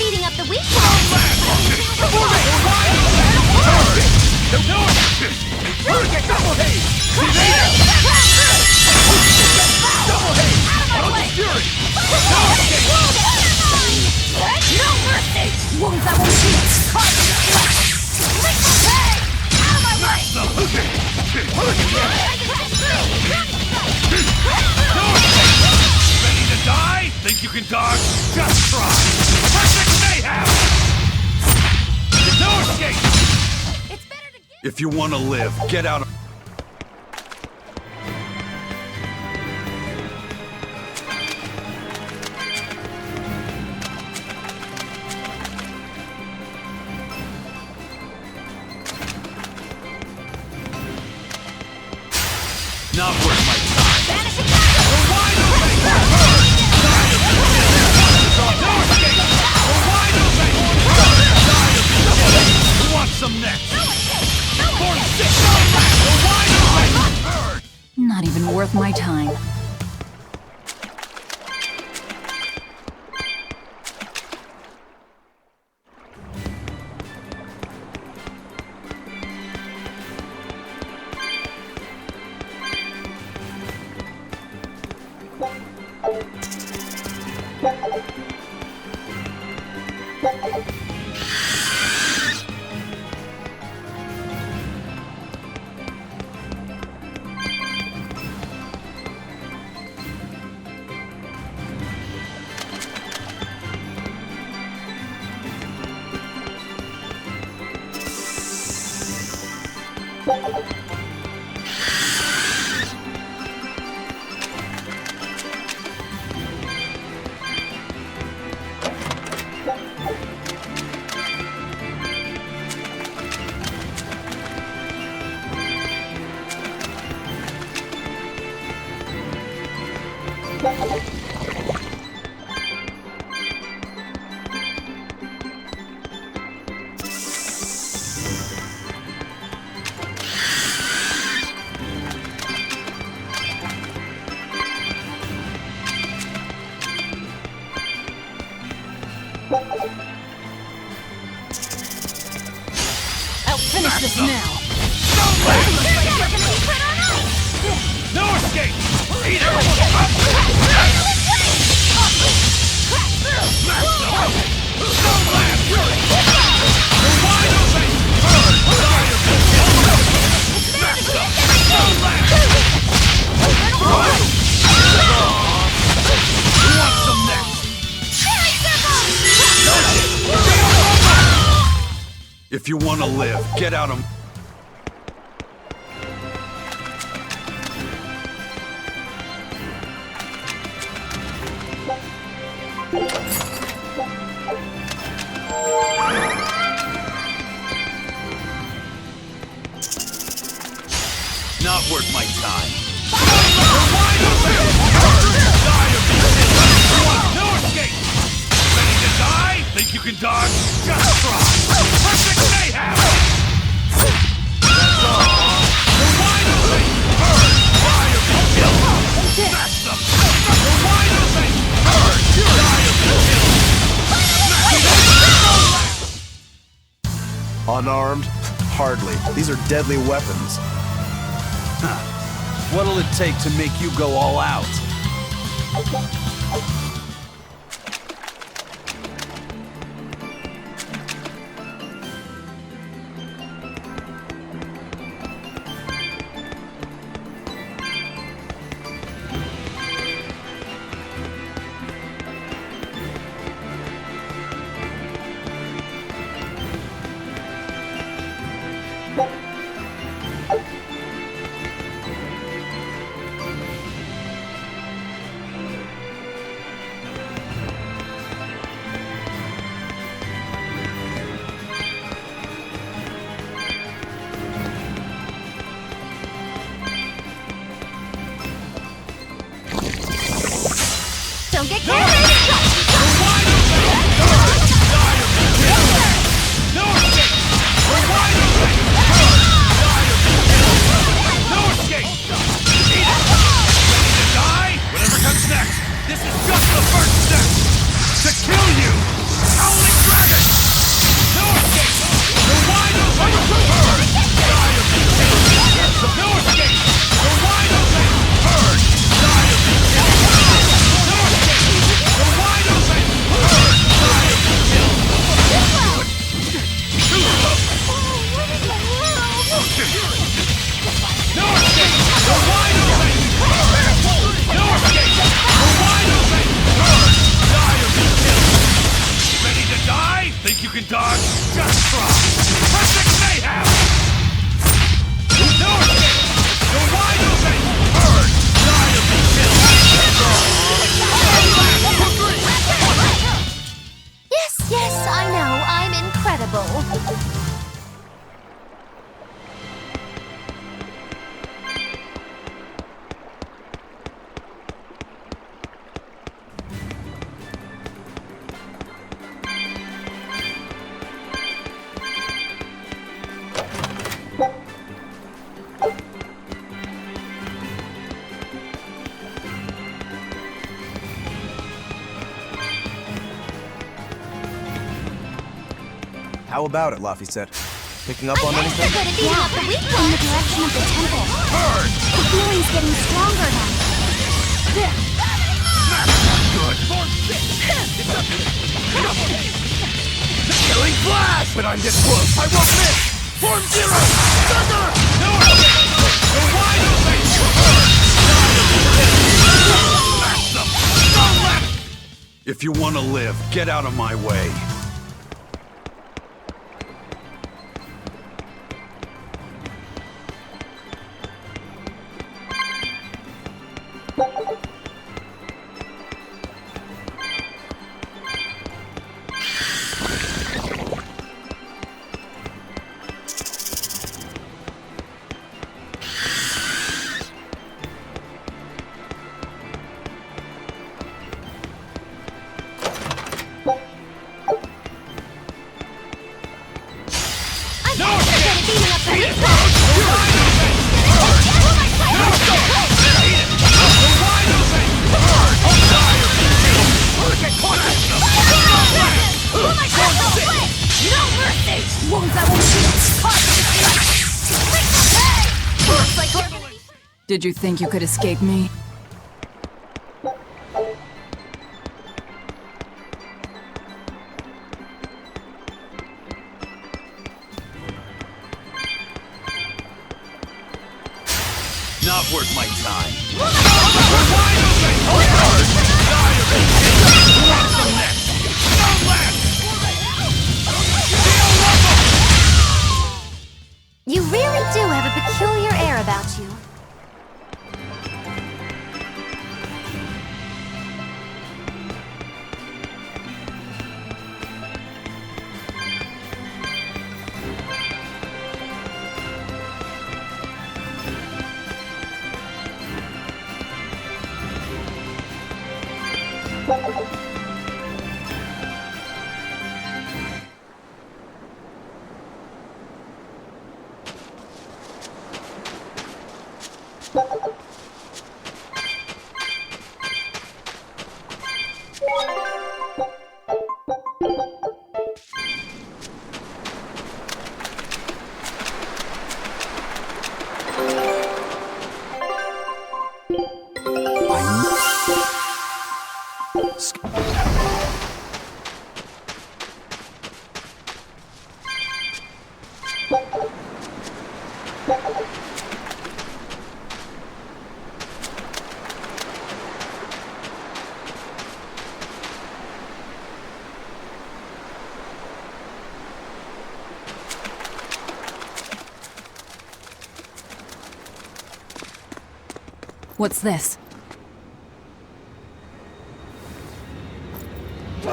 Beating up the weak Ready to die? Think you can dodge? Just try! Perfect mayhem! No escape! It's better to get... If you want to live, get out of... Not worth my time. Vanishing back! We're wide open! No escape! We're wide open! Who wants some next? 46! We're wide open! Not even worth my time. I'll finish this now. No escape! Eat it! If you want to live, get out of... Not worth my time. No escape! Ready to die? Think you can dodge? Just try! Perfect mayhem! That's all! The wide open! Burn! Fire be killed! Smash them! The wide open! Burn! Fire be killed! Unarmed? Hardly. These are deadly weapons. What'll it take to make you go all out? Don't get carried! No escape! We're wide open! No escape! Eat it! Ready to die? Whatever comes next, this is just the first step! To kill you! Howling Dragon! No escape! We're wide open! Burn! Die or be killed! No escape! We're wide open! Burn! Die or be killed! No escape! We're wide open! Burn! Die or be killed! No escape! We're wide open! No escape! We're wide open! Burn! Die or be killed! Ready to die? Think you can dodge? Just try! Perfect mayhem! No escape! We're wide open! Burn! Die or be killed! Yes, I know. I'm incredible. How about it, Laffy said? Picking up on anything? Good at beating up the weak one in the direction of the temple. The feeling's getting stronger now. Killing flash! When I'm this close, I won't miss! Form zero! Thunder! No escape! The wide open! Smash them! Don't let it! If you want to live, get out of my way. Did you think you could escape me? Not worth my time. Wide open! Hard! Diary! What's the next? No less! You really do have a peculiar air about you. What's this? A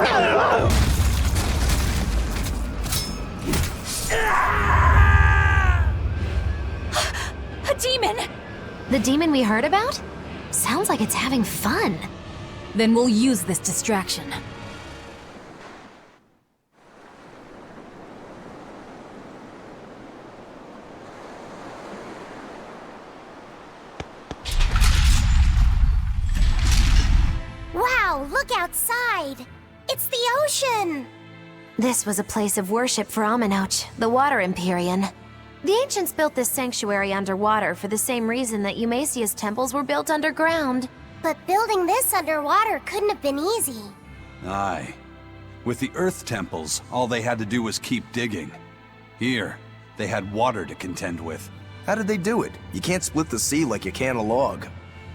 demon! The demon we heard about? Sounds like it's having fun. Then we'll use this distraction. Wow, look outside! It's the ocean! This was a place of worship for Amenoch, the Water Empyrean. The ancients built this sanctuary underwater for the same reason that Eumasia's temples were built underground. But building this underwater couldn't have been easy. Aye. With the Earth temples, all they had to do was keep digging. Here, they had water to contend with. How did they do it? You can't split the sea like you can a log.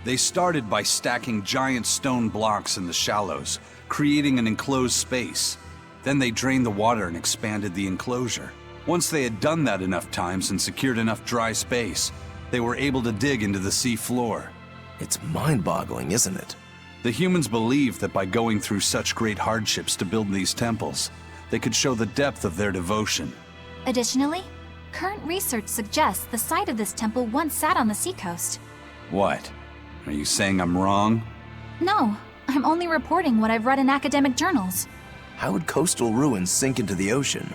They started by stacking giant stone blocks in the shallows, creating an enclosed space. Then they drained the water and expanded the enclosure. Once they had done that enough times and secured enough dry space, they were able to dig into the sea floor. It's mind-boggling, isn't it? The humans believed that by going through such great hardships to build these temples, they could show the depth of their devotion. Additionally, current research suggests the site of this temple once sat on the seacoast. What? Are you saying I'm wrong? No, I'm only reporting what I've read in academic journals. How would coastal ruins sink into the ocean?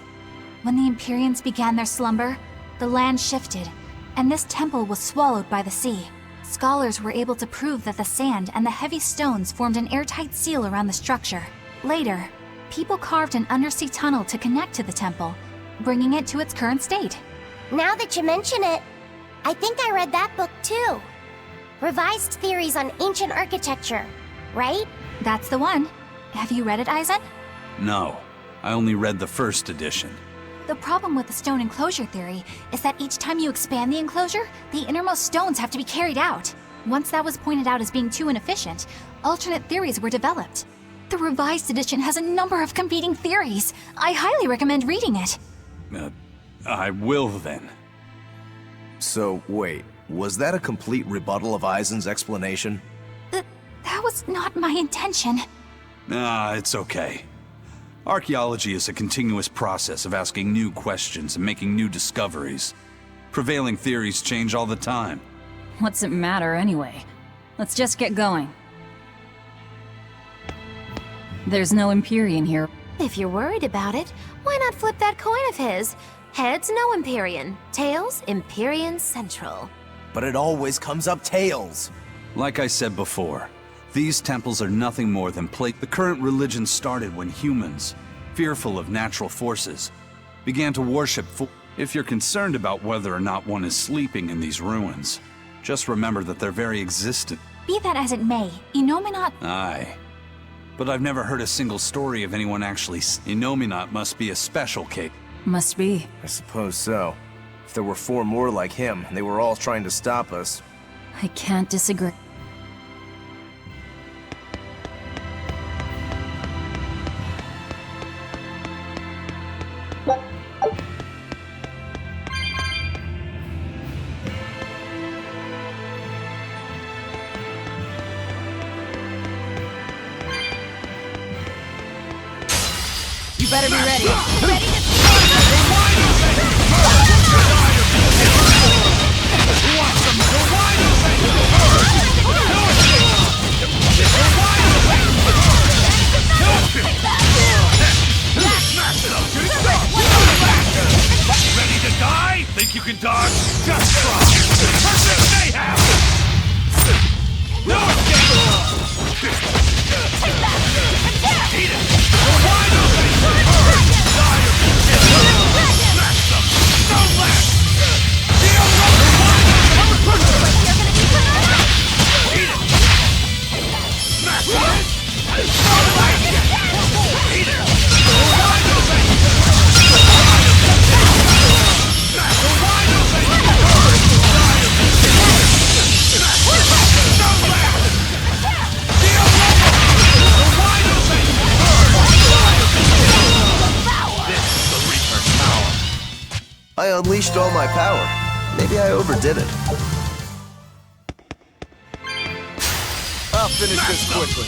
When the Empyreans began their slumber, the land shifted, and this temple was swallowed by the sea. Scholars were able to prove that the sand and the heavy stones formed an airtight seal around the structure. Later, people carved an undersea tunnel to connect to the temple, bringing it to its current state. Now that you mention it, I think I read that book too. Revised Theories on Ancient Architecture, right? That's the one. Have you read it, Eizen? No, I only read the first edition. The problem with the stone enclosure theory is that each time you expand the enclosure, the innermost stones have to be carried out. Once that was pointed out as being too inefficient, alternate theories were developed. The revised edition has a number of competing theories. I highly recommend reading it. I will then. So, wait, was that a complete rebuttal of Eizen's explanation? That was not my intention. It's okay. Archaeology is a continuous process of asking new questions and making new discoveries. Prevailing theories change all the time. What's it matter anyway? Let's just get going. There's no Empyrean here. If you're worried about it, why not flip that coin of his? Heads, no Empyrean. Tails, Empyrean Central. But it always comes up tails. Like I said before, these temples are nothing more than The current religion started when humans, fearful of natural forces, began to worship. If you're concerned about whether or not one is sleeping in these ruins, Just remember that their very existence. Be that as it may, Innominat... Aye. But I've never heard a single story of anyone actually... Innominat must be a special case. Must be. I suppose so. If there were 4 more like him, and they were all trying to stop us. I can't disagree. You better be ready. Ready to Ready to die? Think you can dodge? Just try! Perfect mayhem! No escape! Eat it! You're wide open! Dire! Smash them! Don't let! Deal Eat it! Smash them! Don't let! Eat it! You're wide open! I unleashed all my power. Maybe I overdid it. I'll finish this quickly.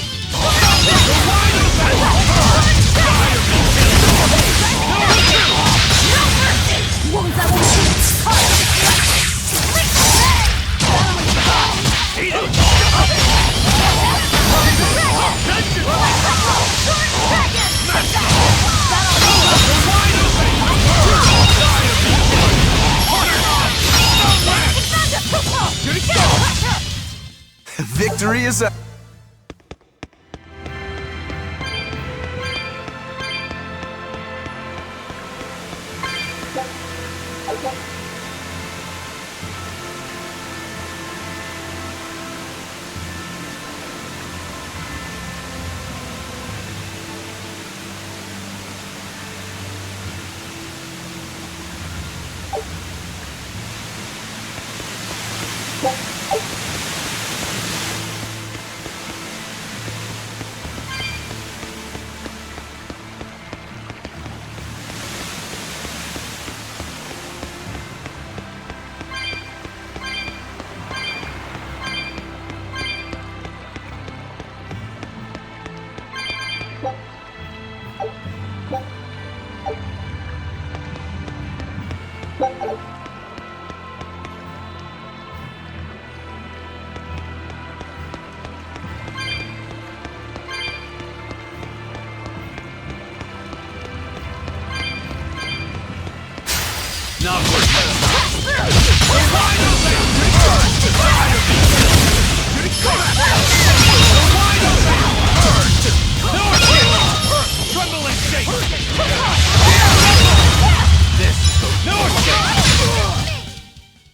Victory is a...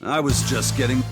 I was just getting...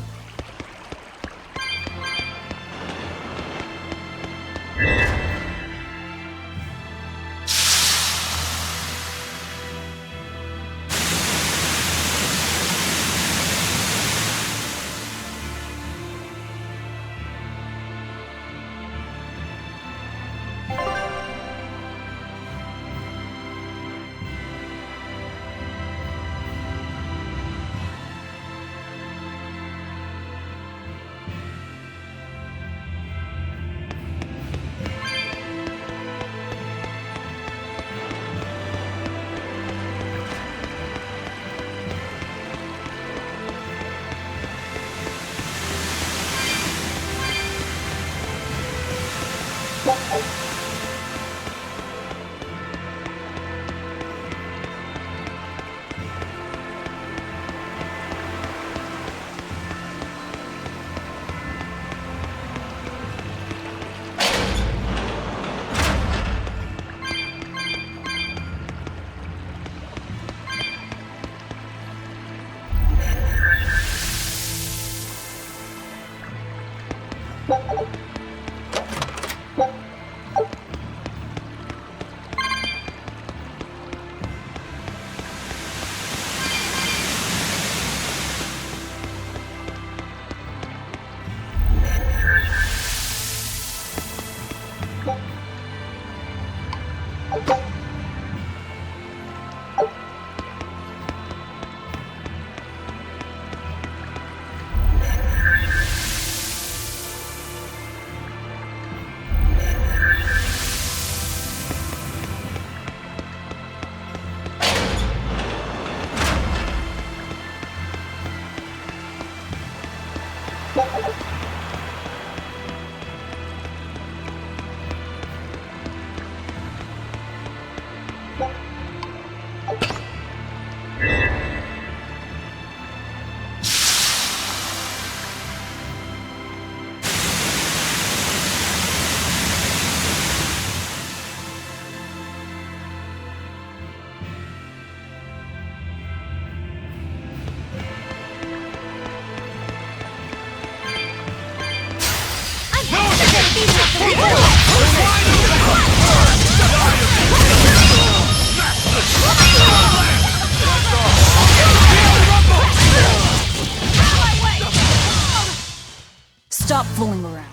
Stop fooling around.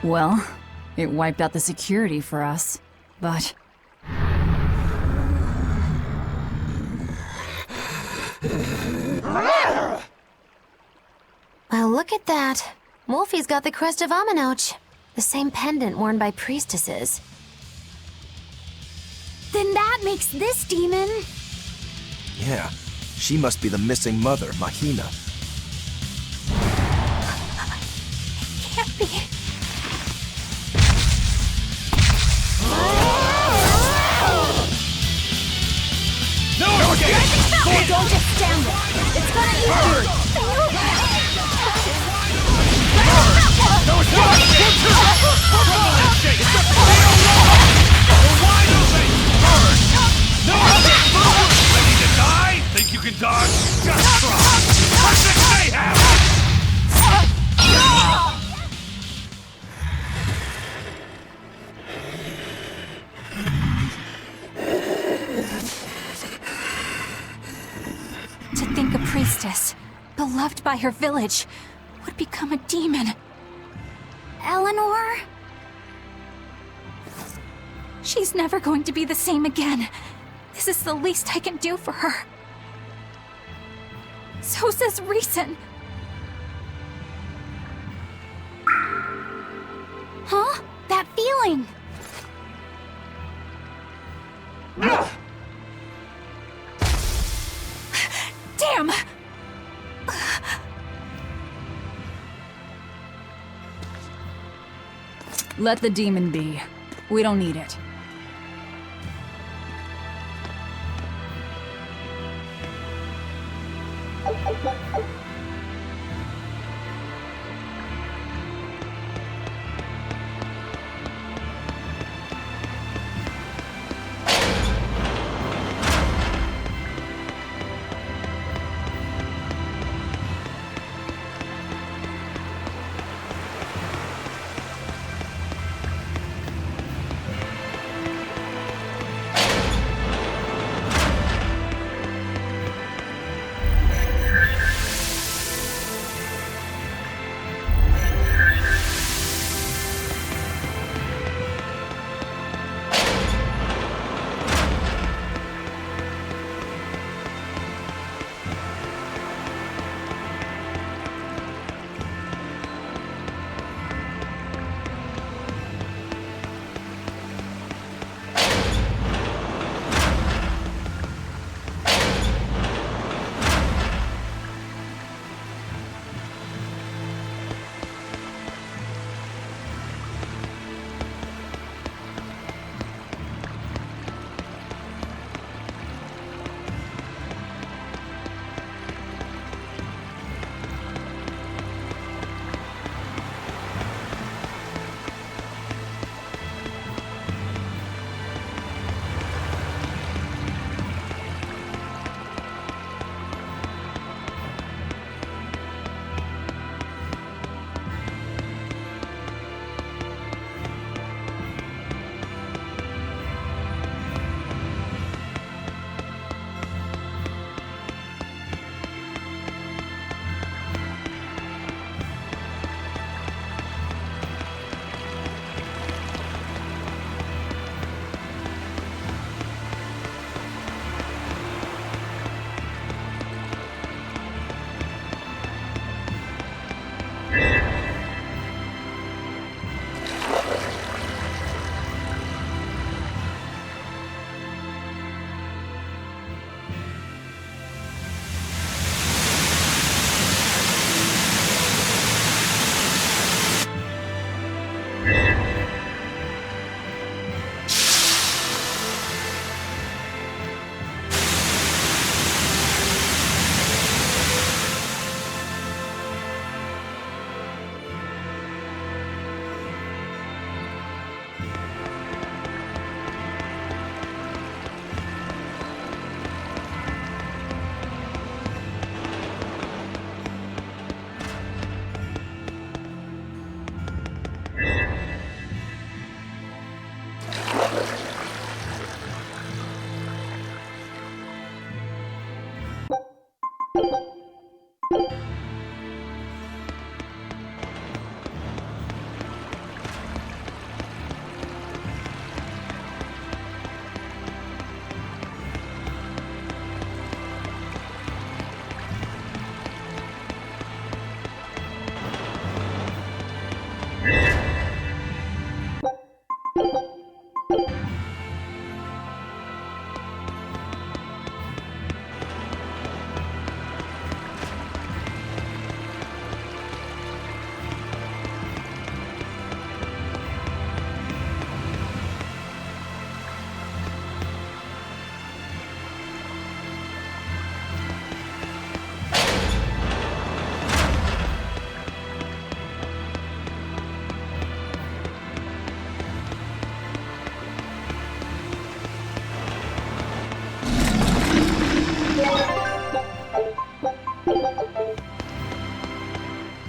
Well, it wiped out the security for us, but... Well, look at that. Wolfie's got the crest of Aminoch, the same pendant worn by priestesses. Then that makes this demon... Yeah, she must be the missing mother, Mahina. Can't be. No escape! Oh, don't just stand there. It's gonna eat you. No escape! Trouble and shake! It's a fatal law! We're wide open! Burn! No escape! Ready to die? Think you can dodge? Just try! Perfect mayhem! To think a priestess, beloved by her village, would become a demon. Eleanor? She's never going to be the same again. This is the least I can do for her. So says reason. Huh? That feeling! Damn! Let the demon be. We don't need it.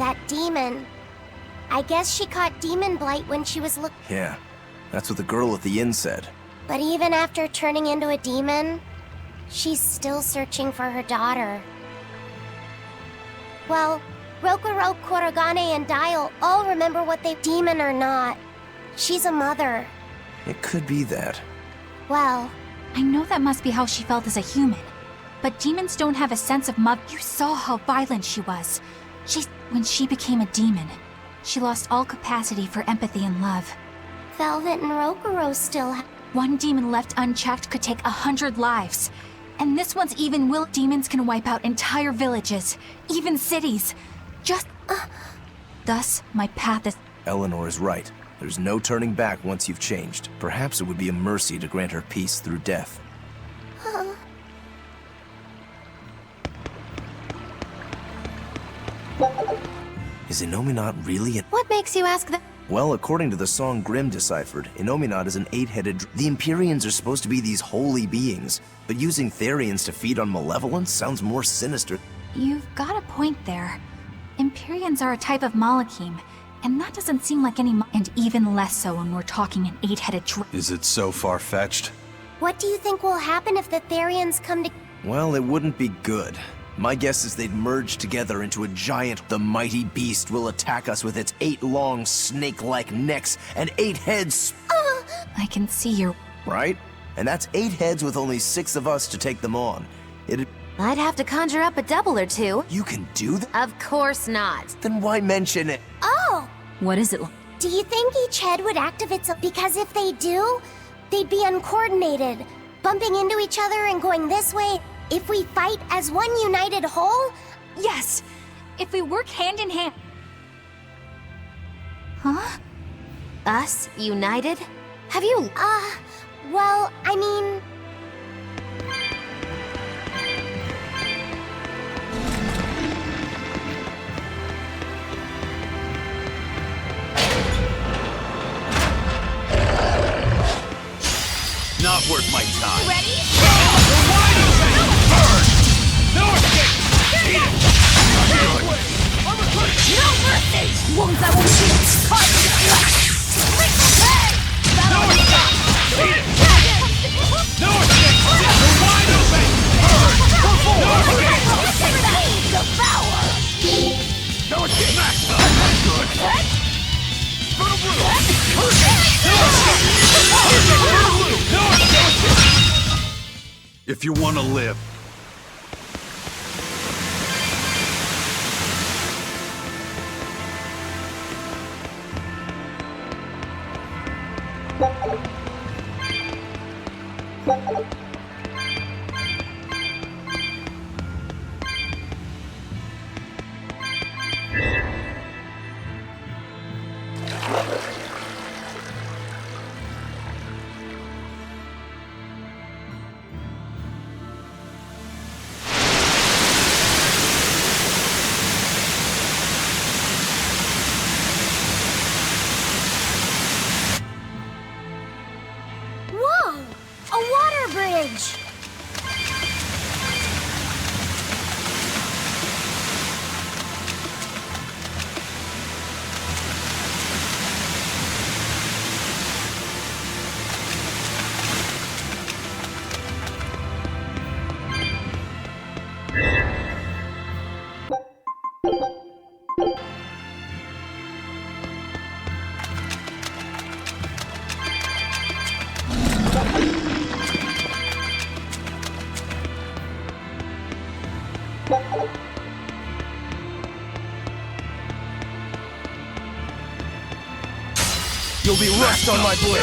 That demon. I guess she caught demon blight when she was Yeah, that's what the girl at the inn said. But even after turning into a demon, she's still searching for her daughter. Well, Rokuro, Kurogane, and Dial all remember what they demon or not. She's a mother. It could be that. Well, I know that must be how she felt as a human. But demons don't have a sense of mother. You saw how violent she was. When she became a demon, she lost all capacity for empathy and love. Velvet and Rokuro still One demon left unchecked could take 100 lives. And this one's even will. Demons can wipe out entire villages, even cities. Thus, my path is... Eleanor is right. There's no turning back once you've changed. Perhaps it would be a mercy to grant her peace through death. Is Innominat really a... What makes you ask that? Well, according to the song Grimm deciphered, Innominat is an 8-headed... The Empyreans are supposed to be these holy beings, but using Therians to feed on malevolence sounds more sinister. You've got a point there. Empyreans are a type of Malachim, and that doesn't seem like any and even less so when we're talking an 8-headed Is it so far-fetched? What do you think will happen if the Therians come to... Well, it wouldn't be good. My guess is they'd merge together into a giant. The mighty beast will attack us with its 8 long snake-like necks and 8 heads. I can see your... Right? And that's 8 heads with only 6 of us to take them on. I'd have to conjure up a double or two. You can do that? Of course not. Then why mention it? Oh! What is it like? Do you think each head would activate because if they do, they'd be uncoordinated, bumping into each other and going this way? If we fight as one united whole? Yes! If we work hand in hand. Huh? Us? United? Have you... Well, I mean... Not worth my time. Ready? Burn! No escape! Eat it! No mercy! Won't that one shield? No escape! Eat it! No escape! You're wide open! Burn! No escape! Devour! No escape! Smash! That's good! Brutal blue! No escape! No escape! If you want to live, Whoa! A water bridge! You'll be rust on my blade.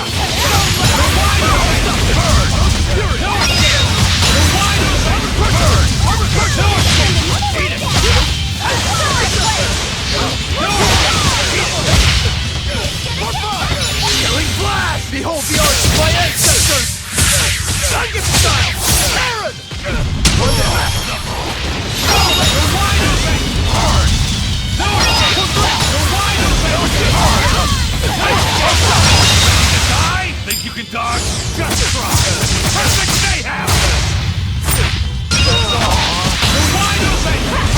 Killing blast! Behold the arts of my ancestors! Gungan style! Aaron! What the heck? You're wide open! Hard! No! You're wide open! Hard! Die? Think you can dodge? Just try! Perfect mayhem! You're wide open!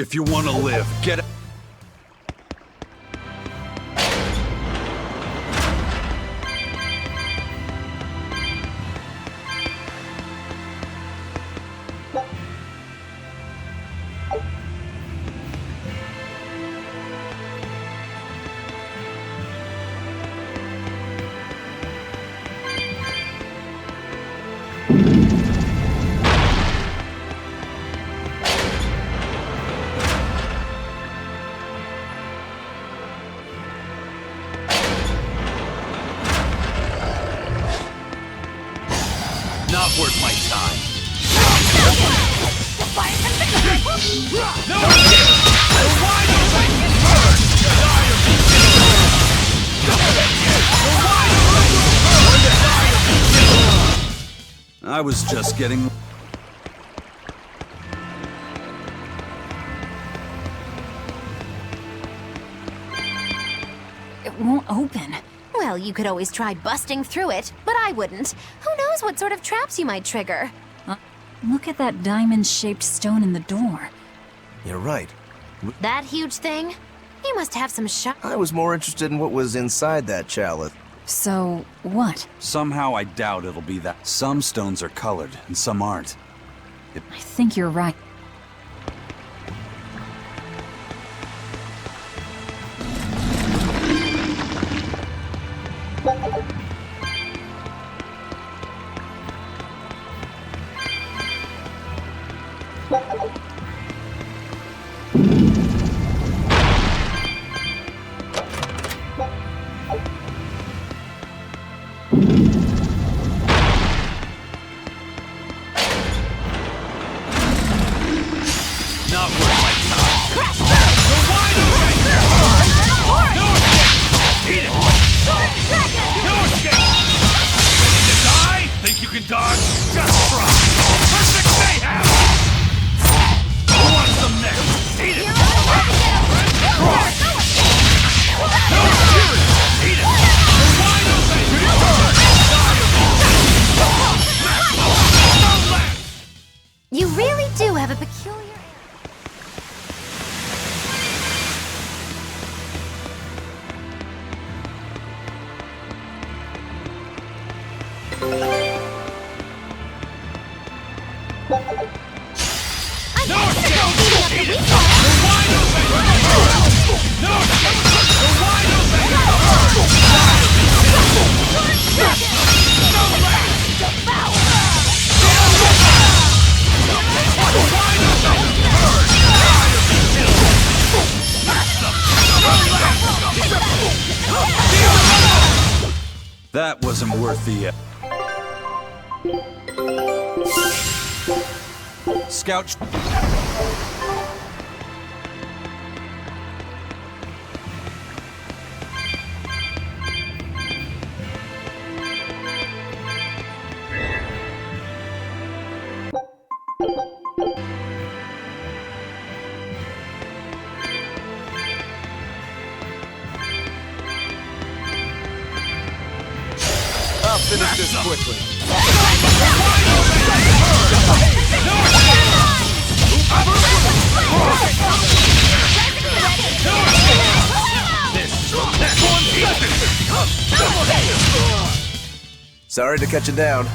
If you want to live, get... Not worth my time. I was just getting... It won't open. Well, you could always try busting through it, but I wouldn't. Who knows what sort of traps you might trigger? Look at that diamond-shaped stone in the door. You're right. That huge thing? You must have some I was more interested in what was inside that chalice. So, what? Somehow I doubt it'll be that. Some stones are colored, and some aren't. I think you're right. Not worth my time. Eat it! No escape! Ready to die? Think you can dodge? Just try! Perfect mayhem! Who wants some next? Eat it! No fury! Eat it! You're wide open! No left! You really do have a peculiar... That wasn't worth the... Scout... I'll finish this quickly. Sorry to cut you down.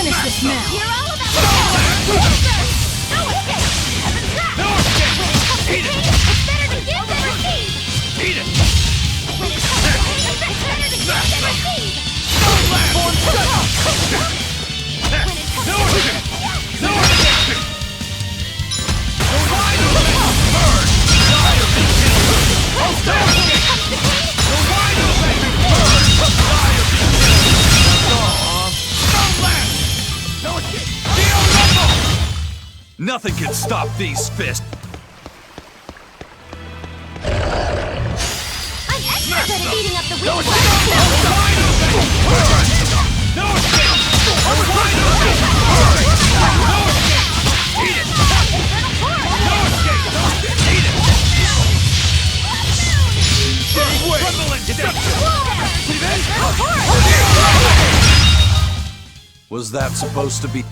Finish this now. You're all about no escape! Heaven's wrath! No escape! When it comes to Eat it! pain, it's better to give than receive! Eat it! When it comes to pain, it's better to give than receive! No escape! No escape! The wide open bird! Die or be killed! No escape! The wide open bird! Die or be killed! No escape! Deal level! Nothing can stop these fists. I'm extra good at beating up the weak No ones! escape! The wide open bird! No escape! The wide open bird! No escape! Eat it! No escape! Eat it! Gave way! Was that supposed to be?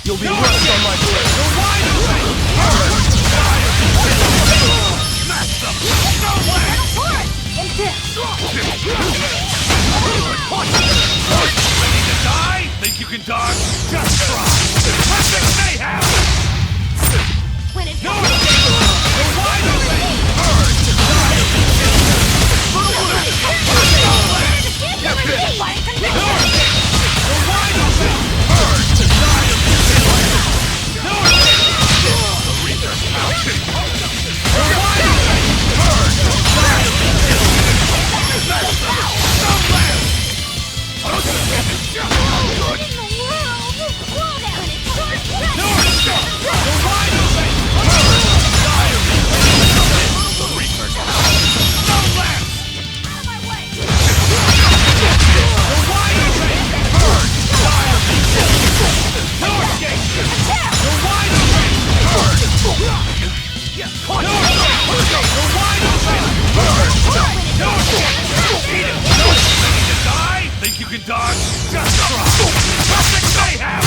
You'll be rust on my blade. The wide open! Smash them! No way! Ready to die? Think you can dodge? Just try! Perfect mayhem! When it No escape! The wide open! Purge! Think you can dodge? Just try! Perfect mayhem!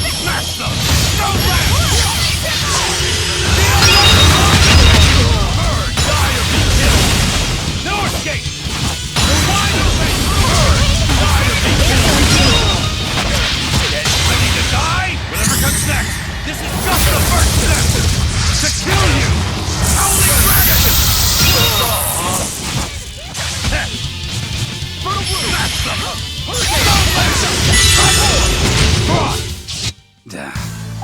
Smash them! No no escape! Get ready to die? Whatever comes next, this is just the first step! To kill you! Howling dragon!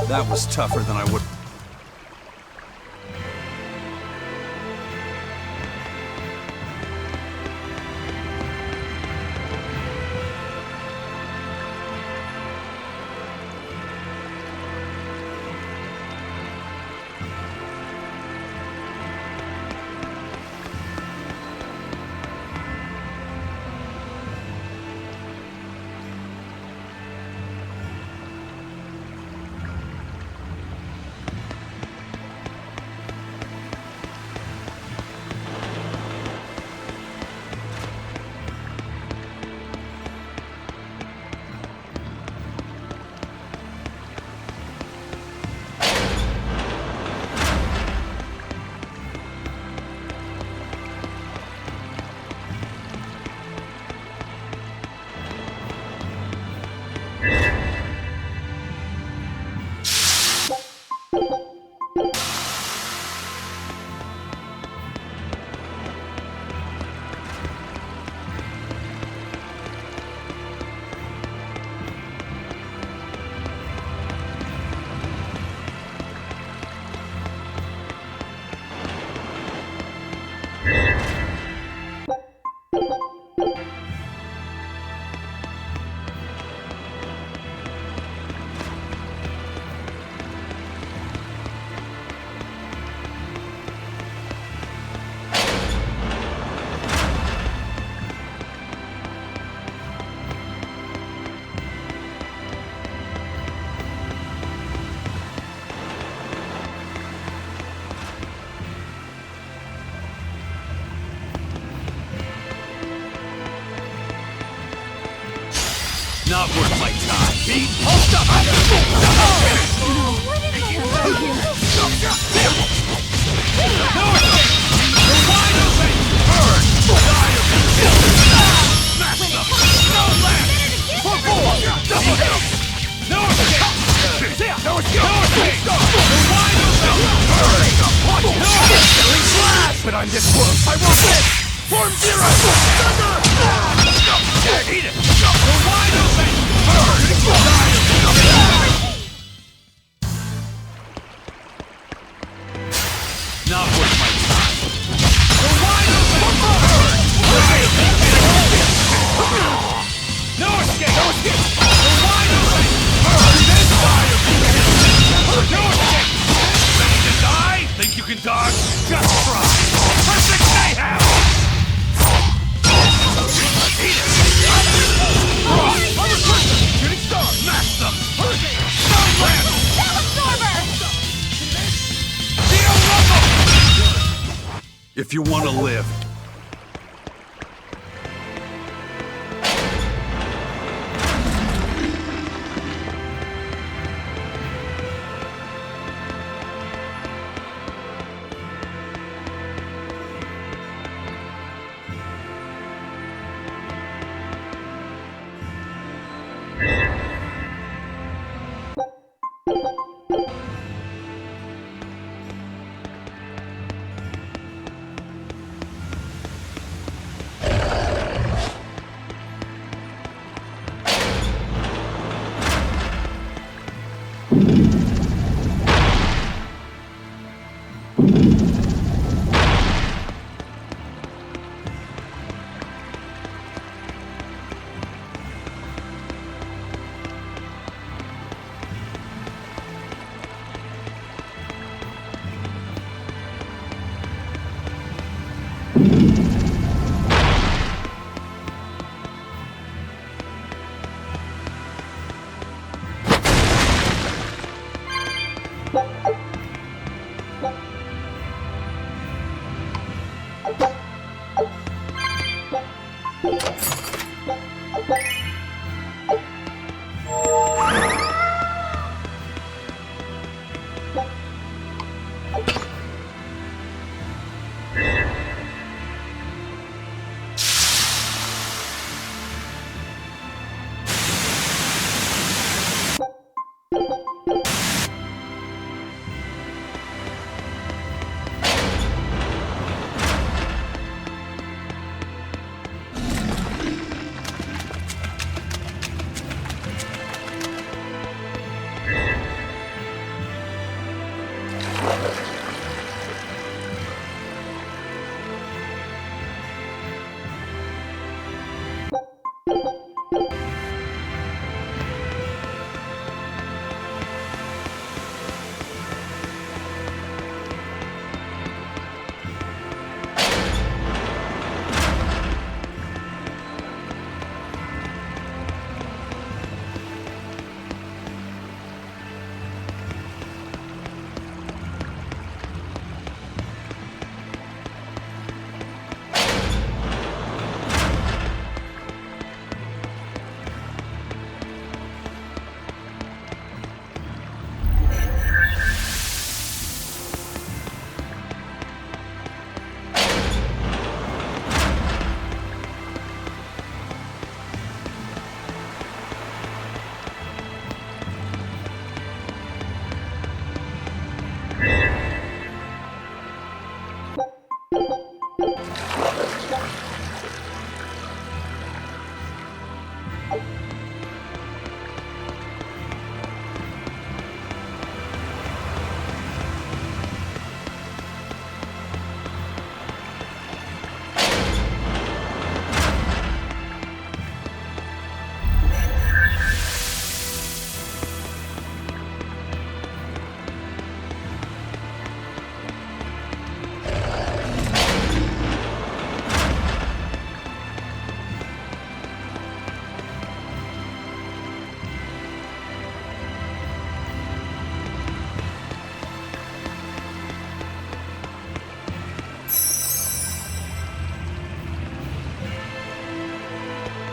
That was tougher than I would. Not worth my time. Be hold up! But I'm this close. I won't miss. Form zero. Eat it. Go wide open. Not worth my time. Go wide open. No escape. No escape. Go wide open. No escape. Ready to die? Think you can dodge? Just try. Perfect mayhem. Eat it. Shooting star. Smash them. If you want to live,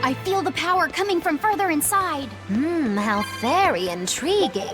I feel the power coming from further inside. How very intriguing.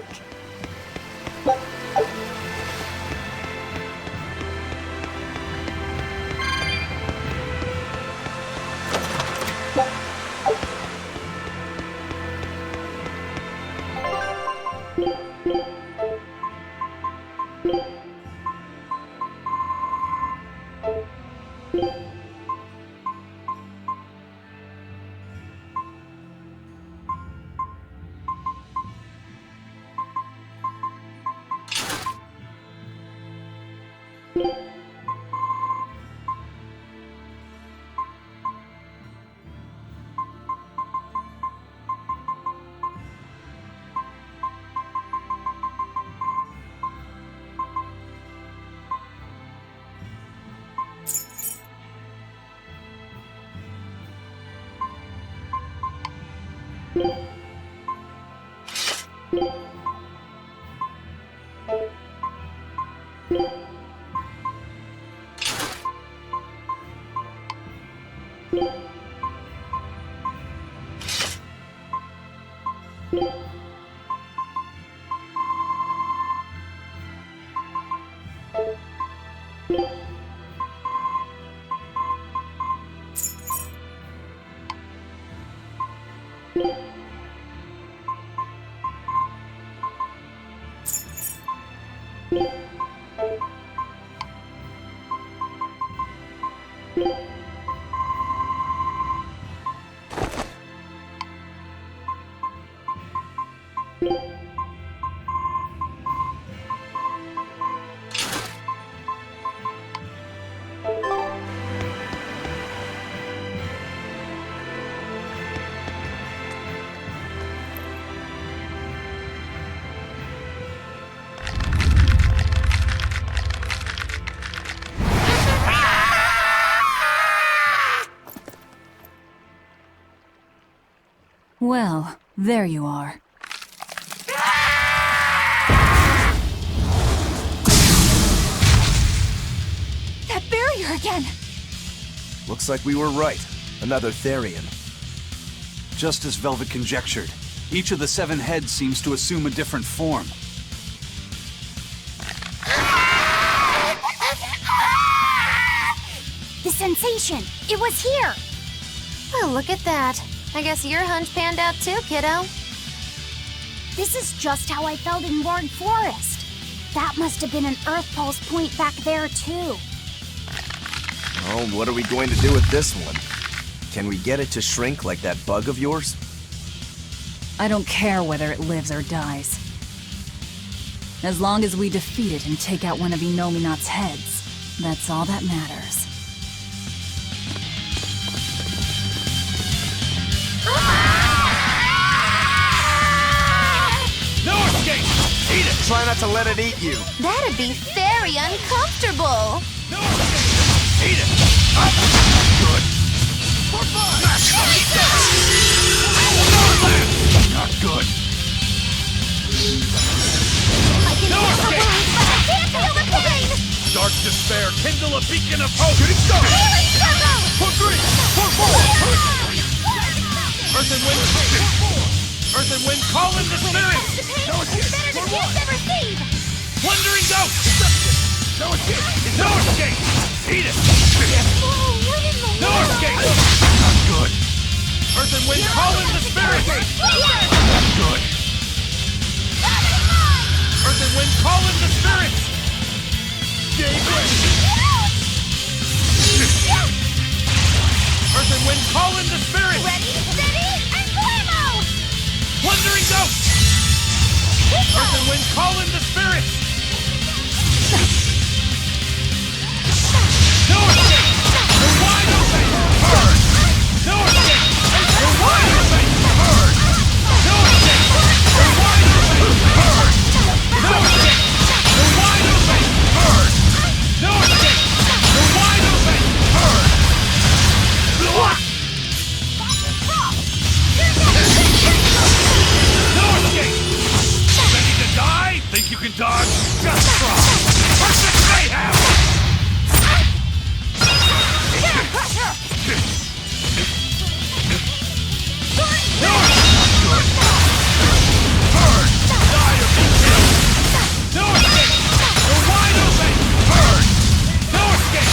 Well, there you are. That barrier again! Looks like we were right. Another Therian. Just as Velvet conjectured, each of the 7 heads seems to assume a different form. The sensation! It was here! Oh, look at that. I guess your hunch panned out too, kiddo. This is just how I felt in Ward Forest. That must have been an Earth Pulse point back there, too. Oh, what are we going to do with this one? Can we get it to shrink like that bug of yours? I don't care whether it lives or dies. As long as we defeat it and take out one of Inominat's heads, that's all that matters. No escape! Eat it! Try not to let it eat you. That'd be very uncomfortable. No escape! Eat it! Good. For fun! Not good. I can No feel the escape! wounds, but I can't feel the pain! Dark despair, kindle a beacon of hope! Get it started! Healing circle! For 3! For 4! Earth and wind! Earth and wind, call in the spirits! No escape! Better to give than receive! Wandering ghost! No escape! No escape! Eat it! No escape! Not good! Earth and wind, call in the spirits! Not good! Earth and wind, call in the spirits! Earth and wind, call in the spirits! Ready, steady, and blammo! Wandering ghost! Earth and wind, call in the spirits! No escape! You're wide open! Bird! No escape! You're wide open! Bird! No escape! You're wide open! Bird! No escape! You're wide open! Bird! No escape! You're wide open! Bird! No escape! Ready to die? Think you can dodge? Just try! Perfect mayhem! No! Good! Bird! Die or be killed! No escape! You're wide open! Bird! No escape!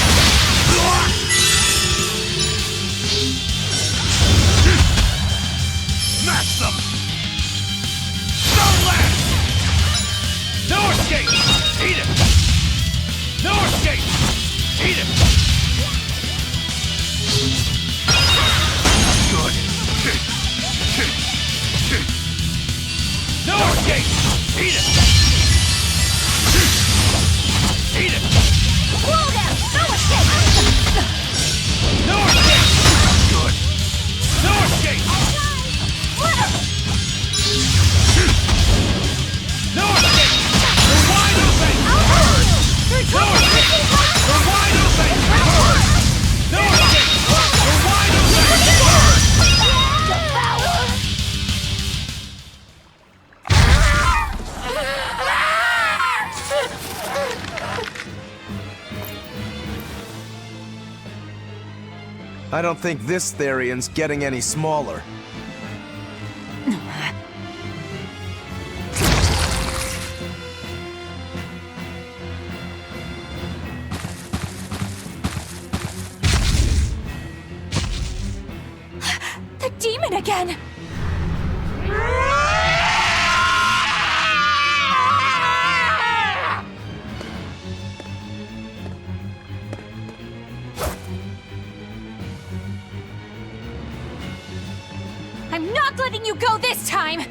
Smash them! Stone lance! No escape! Eat it! No escape! Eat it! Good! No escape! Eat it! Eat it! Blow them! No escape! No escape! Good! No escape! No escape! You're wide open! Bird! No escape! You're wide open! Bird! No escape! You're wide open! Bird! I don't think this Therian's getting any smaller. The demon again! I'm not letting you go this time!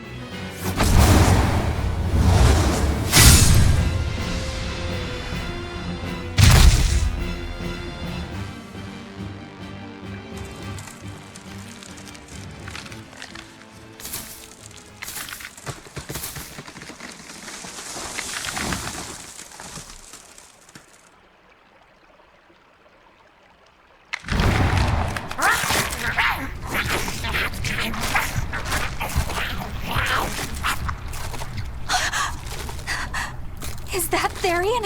Is that Therian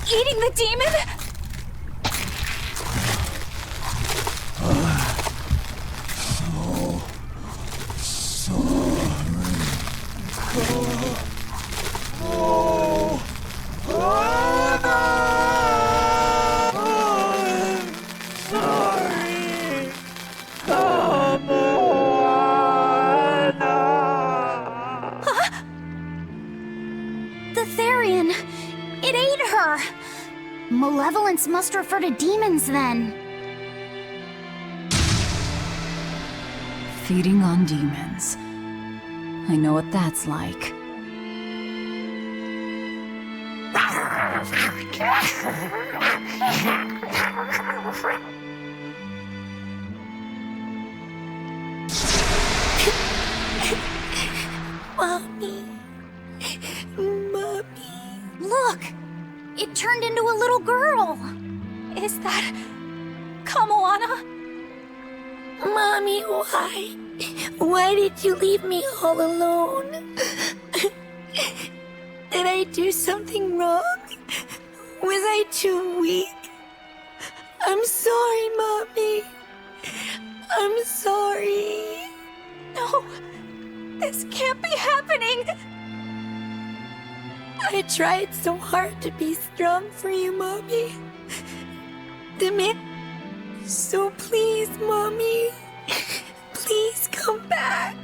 eating the demon? Malevolence must refer to demons then. Feeding on demons. I know what that's like. Mommy. Look! It turned into a little girl! Is that... Kamoana? Mommy, why? Why did you leave me all alone? Did I do something wrong? Was I too weak? I'm sorry, Mommy. I'm sorry. No, this can't be happening. I tried so hard to be strong for you, Mommy. So please, Mommy. Please come back.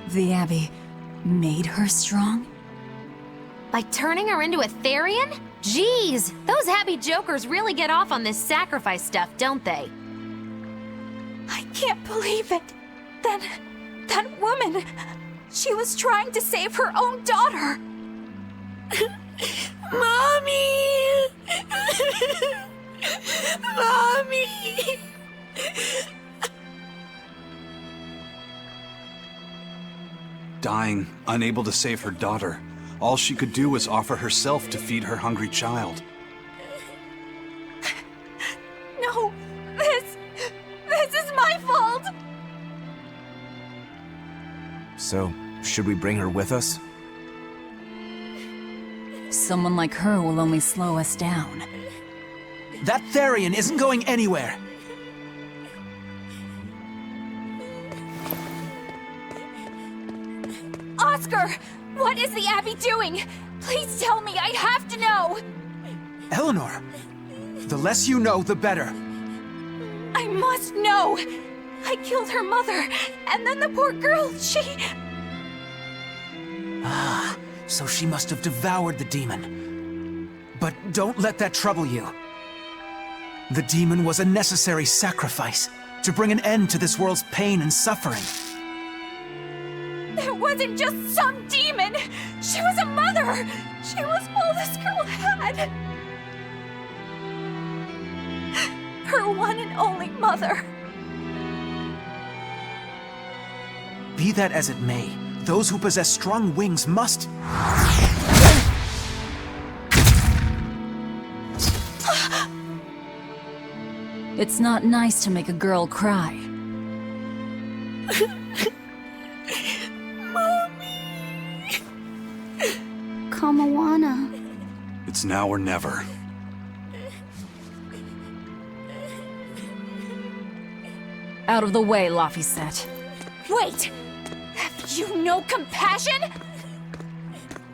The Abbey made her strong? By turning her into a Therian? Jeez, those Abbey jokers really get off on this sacrifice stuff, don't they? I can't believe it. That woman, she was trying to save her own daughter. Mommy! Mommy! Dying, unable to save her daughter, all she could do was offer herself to feed her hungry child. No, this is my fault. So, should we bring her with us? Someone like her will only slow us down. That Therian isn't going anywhere. Oscar, what is the Abbey doing? Please tell me, I have to know. Eleanor, the less you know, the better. I must know. I killed her mother, and then the poor girl, she... Ah, so she must have devoured the demon. But don't let that trouble you. The demon was a necessary sacrifice to bring an end to this world's pain and suffering. It wasn't just some demon! She was a mother! She was all this girl had! Her one and only mother. Be that as it may, those who possess strong wings must... It's not nice to make a girl cry. Kamoana. It's now or never. Out of the way, Laphicet. Wait! Have you no compassion?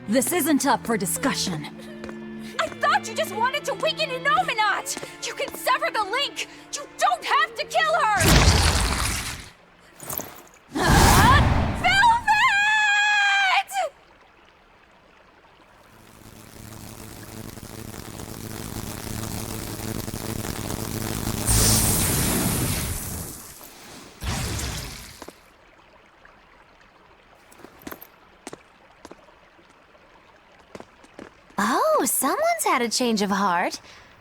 This isn't up for discussion. I thought you just wanted to weaken Innominat! You can sever the link! You don't have to kill her! Velvet! Oh, someone's had a change of heart.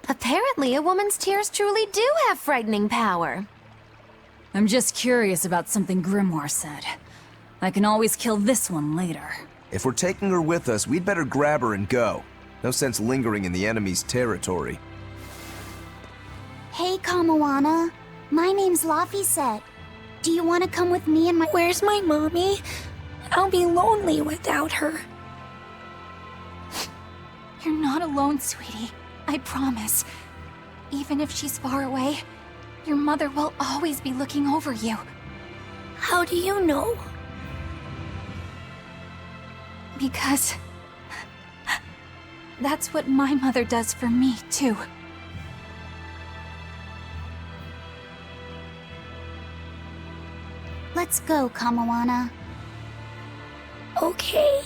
Apparently, a woman's tears truly do have frightening power. I'm just curious about something Grimoire said. I can always kill this one later. If we're taking her with us, we'd better grab her and go. No sense lingering in the enemy's territory. Hey, Kamoana. My name's Laphicet. Do you want to come with me and my... Where's my mommy? I'll be lonely without her. You're not alone, sweetie. I promise. Even if she's far away, your mother will always be looking over you. How do you know? Because... that's what my mother does for me, too. Let's go, Kamoana. Okay.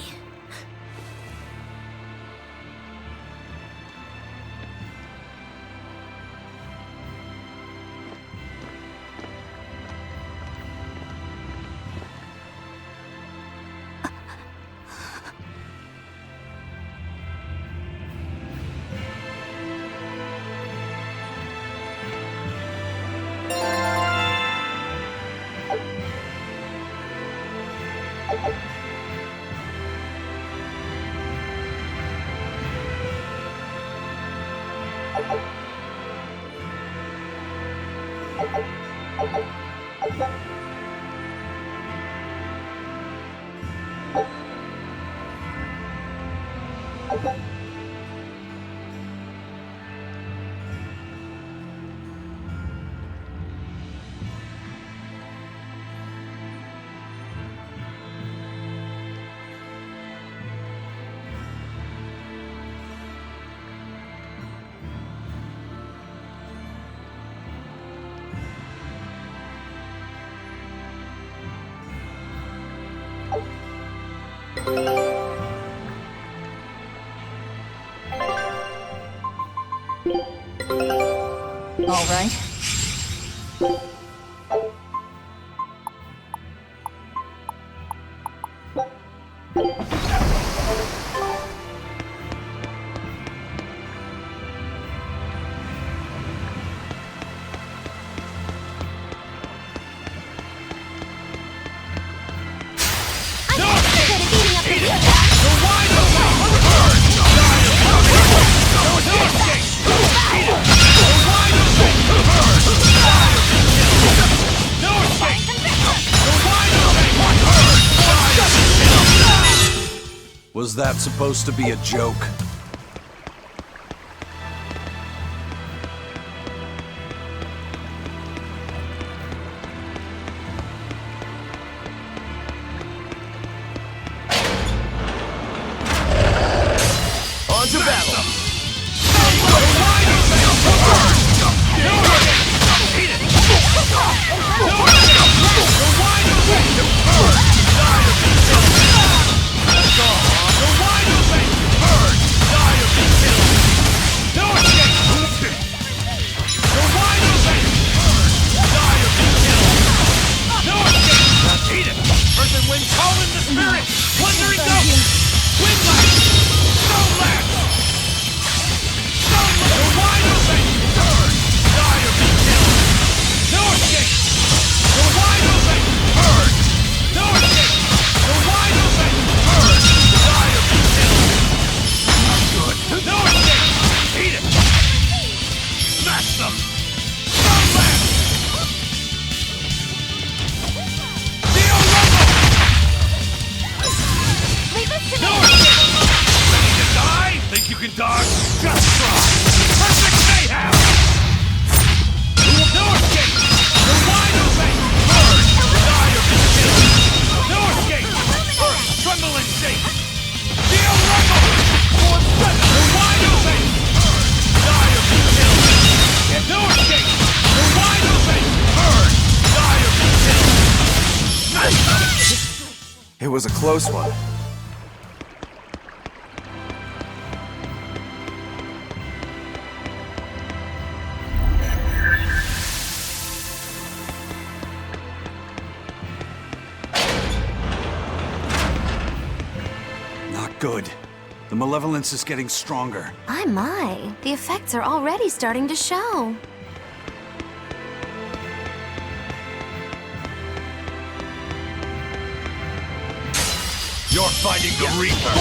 All right. Was that supposed to be a joke? On to battle! It was a close one. Not good. The malevolence is getting stronger. My. The effects are already starting to show. You're fighting the Reaper!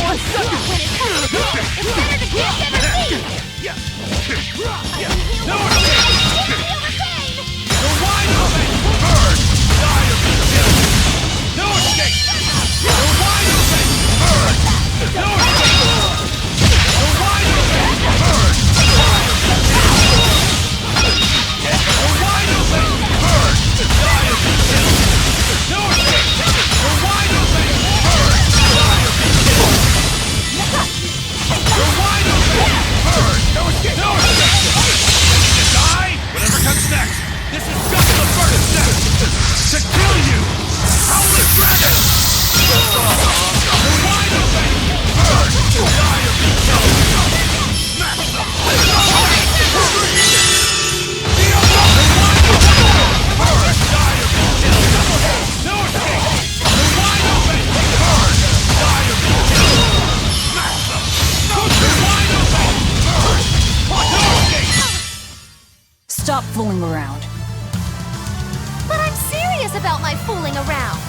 Whatever comes next, this is just the first step! To kill you! Howling Dragon! Stop fooling around. But I'm serious about my fooling around.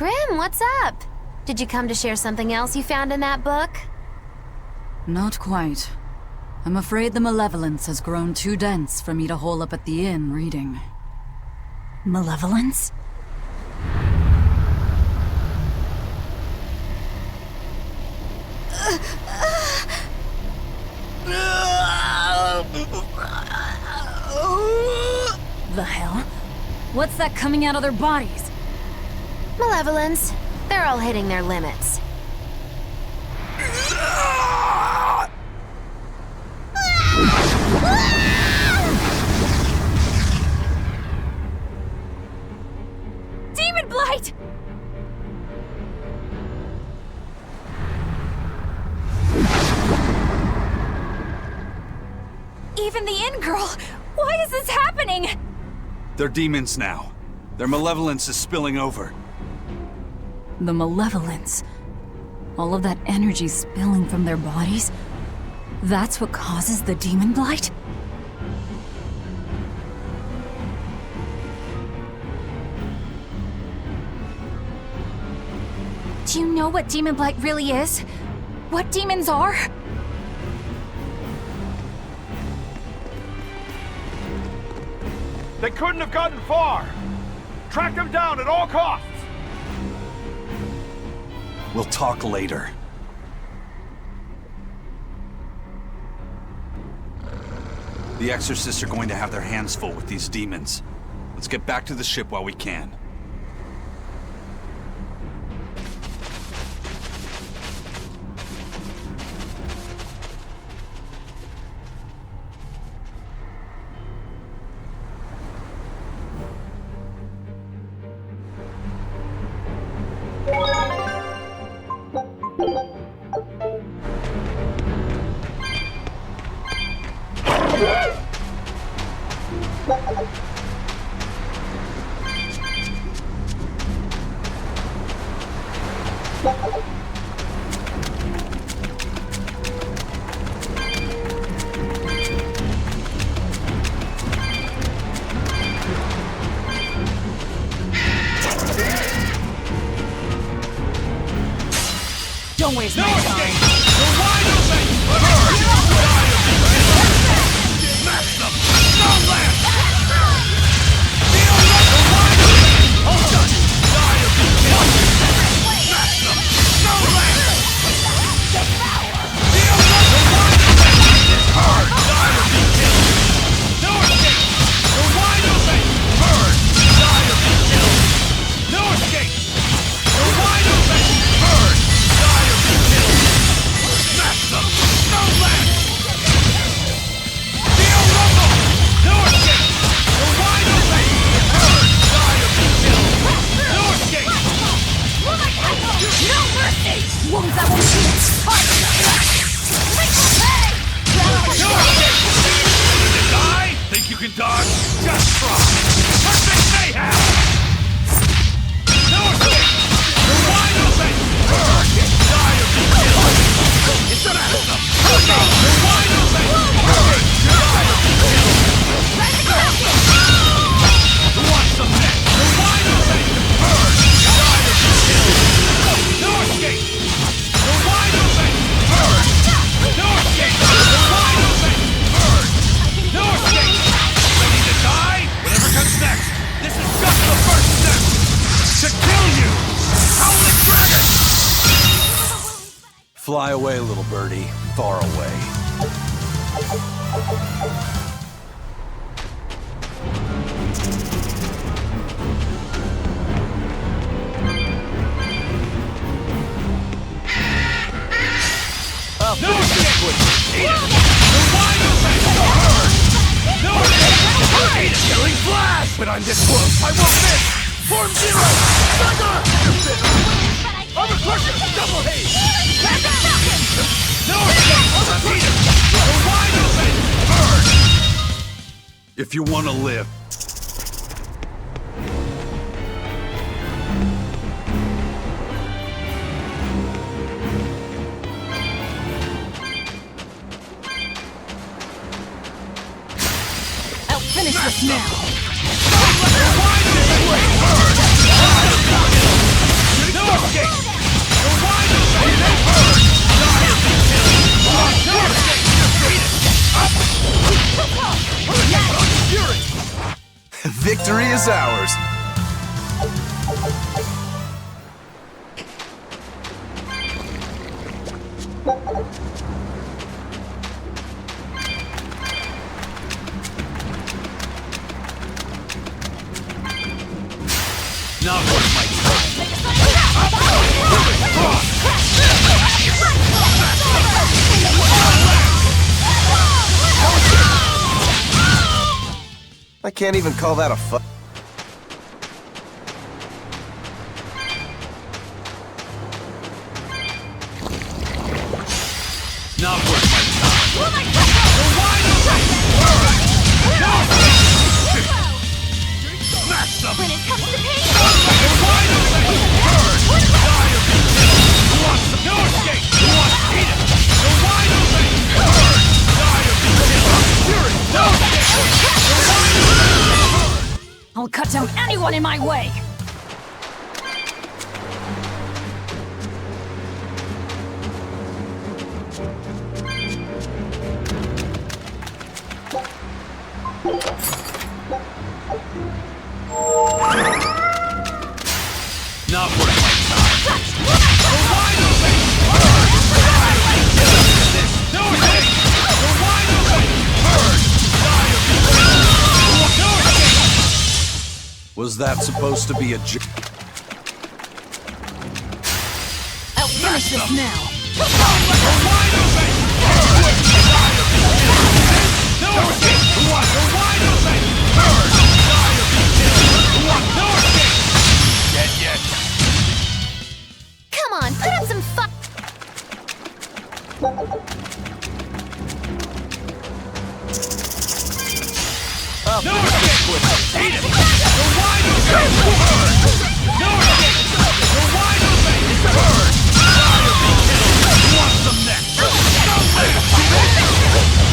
Grim, what's up? Did you come to share something else you found in that book? Not quite. I'm afraid the malevolence has grown too dense for me to hole up at the inn reading. Malevolence? The hell? What's that coming out of their bodies? Malevolence. They're all hitting their limits. Demon Blight! Even the inn girl! Why is this happening? They're demons now. Their malevolence is spilling over. The malevolence. All of that energy spilling from their bodies? That's what causes the demon blight? Do you know what demon blight really is? What demons are? They couldn't have gotten far. Track them down at all costs. We'll talk later. The exorcists are going to have their hands full with these demons. Let's get back to the ship while we can. Don't waste No my escape! time. You're wide open! Smash them! No land! Feel like a wide open! Hold on! Die of the Smash them! No land! Devour! Feel like a wide open! Hard! Die of the can dodge? Just try! Perfect mayhem! No escape! You're wide open! Die or be killed! It's an anthem! You're wide open! Die or be killed! Who wants some next? You're wide open! Burn! Die or be killed! No escape! You're wide open! Burn! No escape! You're wide open! Burn! No escape! Ready to die? Whatever comes next! This is just the first step! To kill you! Howling Dragon! Fly away, little birdie. Far away. No escape! Eat it! You're wide open! Burn! No escape! Eat it! Killing flash! But I'm this close, I won't miss! Form zero! Sucker! Armor crusher! Double haze! No escape! Eat it! You're wide open! Burn! If you want to live. I'll finish this now. No escape! You're wide open! Burn! Die or be killed! No escape! Eat it! Up! Victory is ours. Not worth my time. I can't even call that a fight. Not worth my time. You're wide open! No escape! Smash them! When it comes to pain, You're wide open! Burn! Die or be killed! Who wants some? No escape! Who wants to eat it? You're wide open! Burn! Die or be killed! Fury! No escape! You're wide open! I'll cut down anyone in my way! Not worth my time. You're wide open! Burn! Die or be killed! No escape! You're wide open! Burn! Die or be killed! No escape! Was that supposed to be a j- I'll finish this now. You're wide open! Burn! Die or be killed! No escape! Who wants? You're wide open! Burn! Die or be killed! Who wants? No escape! Dead yet? Come on, put up some fun. No escape! Eat it! You're wide open! Burn! No escape! You're wide open! Burn! Die or be killed! Who wants some next? Don't live!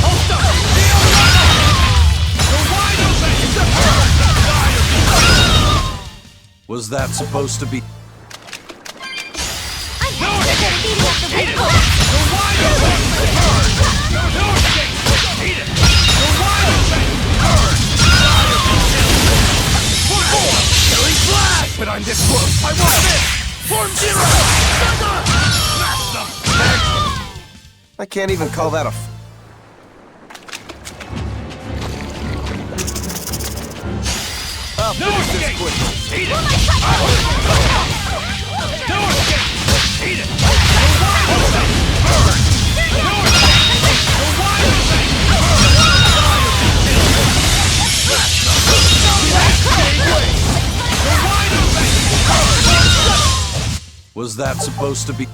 Hold up! Deal runner! You're wide open! Burn! Die or be killed! Was that supposed to be? No escape! Eat it! You're wide open! Burn! No escape! Eat it! You're wide open! Burn! Die or be killed! Killing flash! But I'm this close! I won't miss! Form zero! Sucker! Smash them! I can't even call that a f- No escape! Eat it! No escape! Eat it! You're wide open! Burn! No escape! You're wide open! Burn! Die or be killed! Smash them! You're wide open! Burn! Was that supposed to be?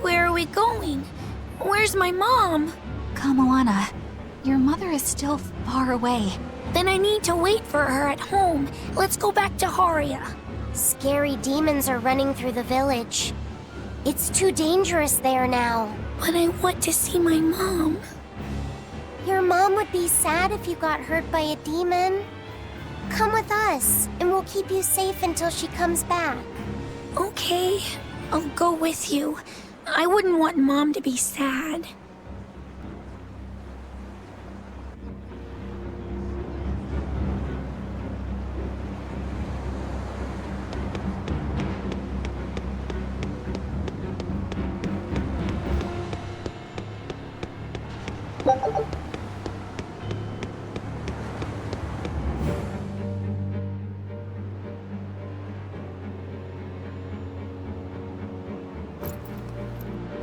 Where are we going? Where's my mom? Kamoana, your mother is still far away. Then I need to wait for her at home. Let's go back to Haria. Scary demons are running through the village. It's too dangerous there now. But I want to see my mom. Your mom would be sad if you got hurt by a demon. Come with us, and we'll keep you safe until she comes back. Okay, I'll go with you. I wouldn't want Mom to be sad.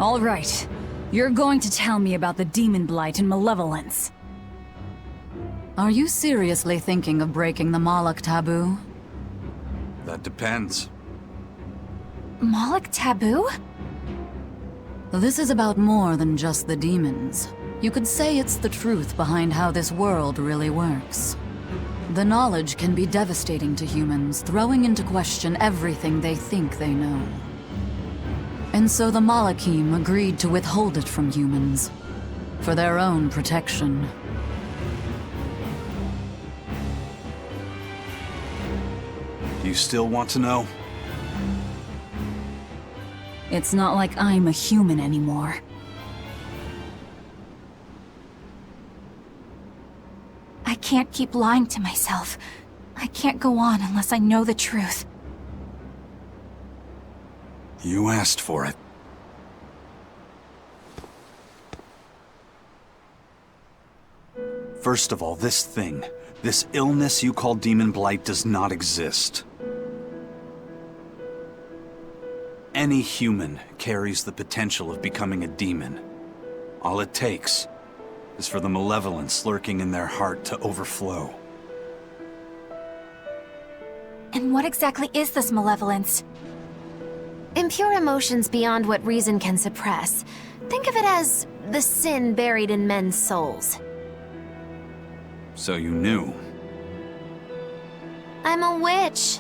All right. You're going to tell me about the demon blight and malevolence. Are you seriously thinking of breaking the Moloch taboo? That depends. Moloch taboo? This is about more than just the demons. You could say it's the truth behind how this world really works. The knowledge can be devastating to humans, throwing into question everything they think they know. And so the Malachim agreed to withhold it from humans, for their own protection. Do you still want to know? It's not like I'm a human anymore. I can't keep lying to myself. I can't go on unless I know the truth. You asked for it. First of all, this thing, this illness you call Demon Blight does not exist. Any human carries the potential of becoming a demon. All it takes is for the malevolence lurking in their heart to overflow. And what exactly is this malevolence? Impure emotions beyond what reason can suppress. Think of it as the sin buried in men's souls. So you knew. I'm a witch.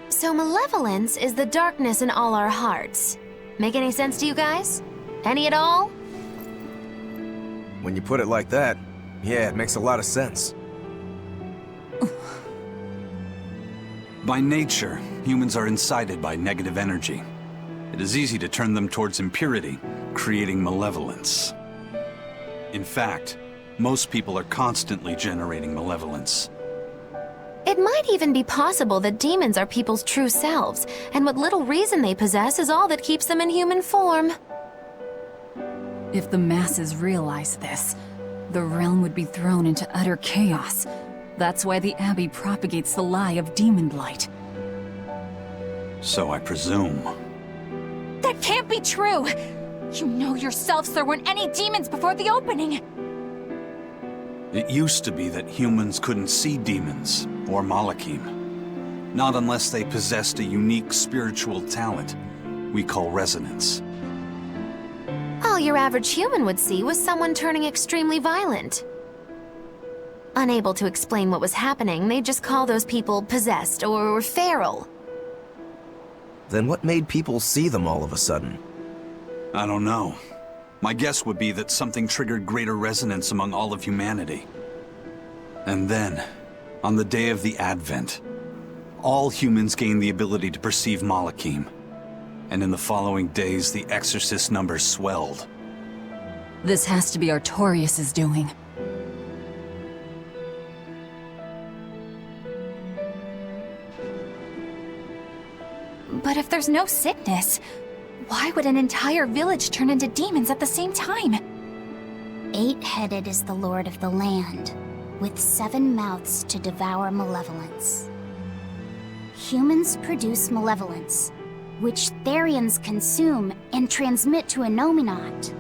So malevolence is the darkness in all our hearts. Make any sense to you guys? Any at all? When you put it like that, yeah, it makes a lot of sense. By nature, humans are incited by negative energy. It is easy to turn them towards impurity, creating malevolence. In fact, most people are constantly generating malevolence. It might even be possible that demons are people's true selves, and what little reason they possess is all that keeps them in human form. If the masses realize this, the realm would be thrown into utter chaos. That's why the Abbey propagates the lie of demon blight. So I presume. That can't be true! You know yourselves there weren't any demons before the opening! It used to be that humans couldn't see demons, or Malachim. Not unless they possessed a unique spiritual talent we call resonance. All your average human would see was someone turning extremely violent. Unable to explain what was happening, they just call those people possessed or feral. Then what made people see them all of a sudden? I don't know. My guess would be that something triggered greater resonance among all of humanity. And then, on the day of the Advent, all humans gain the ability to perceive Malachim. And in the following days, the Exorcist numbers swelled. This has to be Artorius' doing. But if there's no sickness, why would an entire village turn into demons at the same time? 8-headed is the lord of the land, with 7 mouths to devour malevolence. Humans produce malevolence, which Therians consume and transmit to Innominat.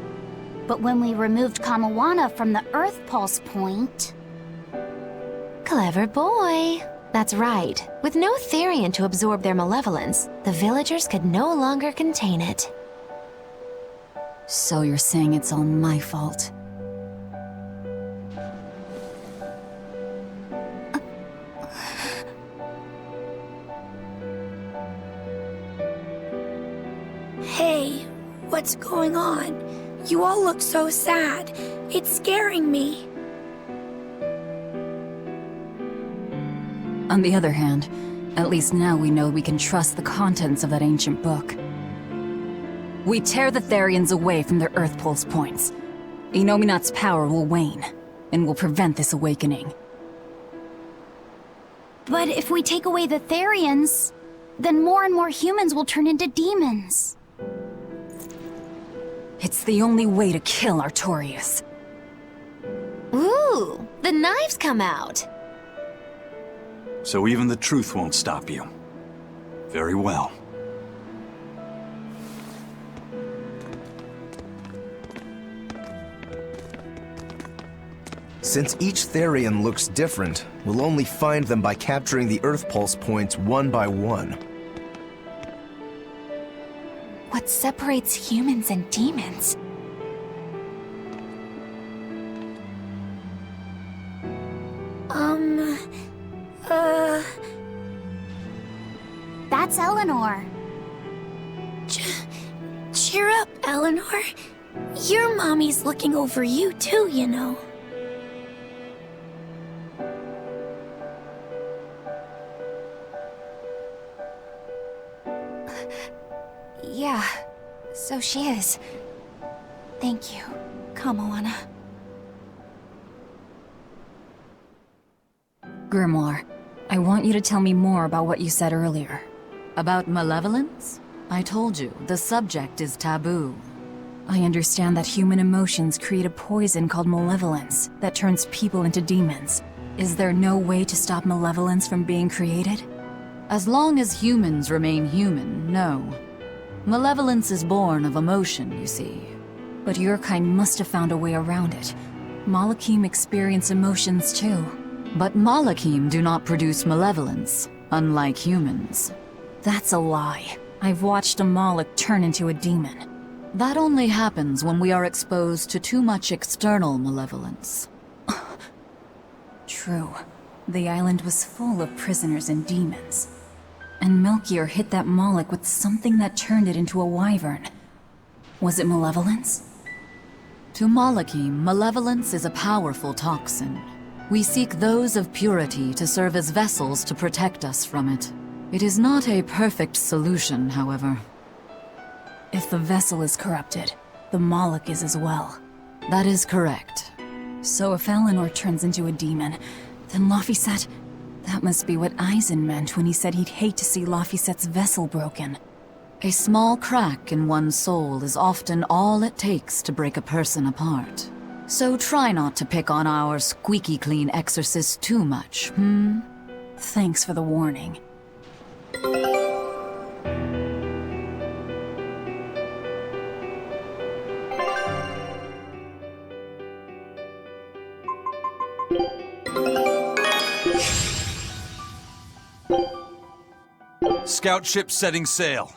But when we removed Kamawana from the Earth Pulse point... Clever boy. That's right. With no Therian to absorb their malevolence, the villagers could no longer contain it. So you're saying it's all my fault? Hey, what's going on? You all look so sad. It's scaring me. On the other hand, at least now we know we can trust the contents of that ancient book. We tear the Therians away from their Earth Pulse points. Innominat's power will wane, and will prevent this awakening. But if we take away the Therians, then more and more humans will turn into demons. It's the only way to kill Artorius. Ooh, the knives come out. So even the truth won't stop you. Very well. Since each Therian looks different, we'll only find them by capturing the Earth Pulse points one by one. What separates humans and demons? That's Eleanor. Cheer up, Eleanor. Your mommy's looking over you too, you know. Yeah, so she is. Thank you, Kamawana. Grimoire, I want you to tell me more about what you said earlier. About malevolence? I told you, the subject is taboo. I understand that human emotions create a poison called malevolence that turns people into demons. Is there no way to stop malevolence from being created? As long as humans remain human, no. Malevolence is born of emotion, you see. But your kind must have found a way around it. Malachim experience emotions too. But Malachim do not produce malevolence, unlike humans. That's a lie. I've watched a Malak turn into a demon. That only happens when we are exposed to too much external malevolence. True. The island was full of prisoners and demons. And Melchior hit that Malak with something that turned it into a wyvern. Was it malevolence? To Malachim, malevolence is a powerful toxin. We seek those of purity to serve as vessels to protect us from it. It is not a perfect solution, however. If the vessel is corrupted, the Malak is as well. That is correct. So if Eleanor turns into a demon, then Laphicet... That must be what Eizen meant when he said he'd hate to see Laphicet's vessel broken. A small crack in one's soul is often all it takes to break a person apart. So try not to pick on our squeaky clean exorcist too much, hmm? Thanks for the warning. Scout ship setting sail.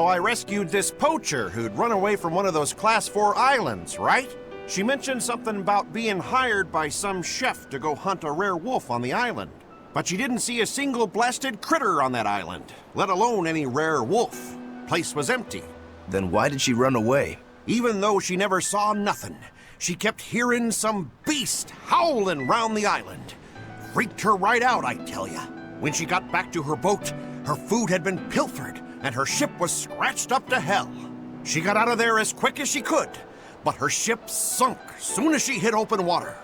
I rescued this poacher who'd run away from one of those Class 4 islands, right? She mentioned something about being hired by some chef to go hunt a rare wolf on the island. But she didn't see a single blasted critter on that island, let alone any rare wolf. Place was empty. Then why did she run away? Even though she never saw nothing, she kept hearing some beast howling round the island. Freaked her right out, I tell ya. When she got back to her boat, her food had been pilfered, and her ship was scratched up to hell. She got out of there as quick as she could, but her ship sunk soon as she hit open water.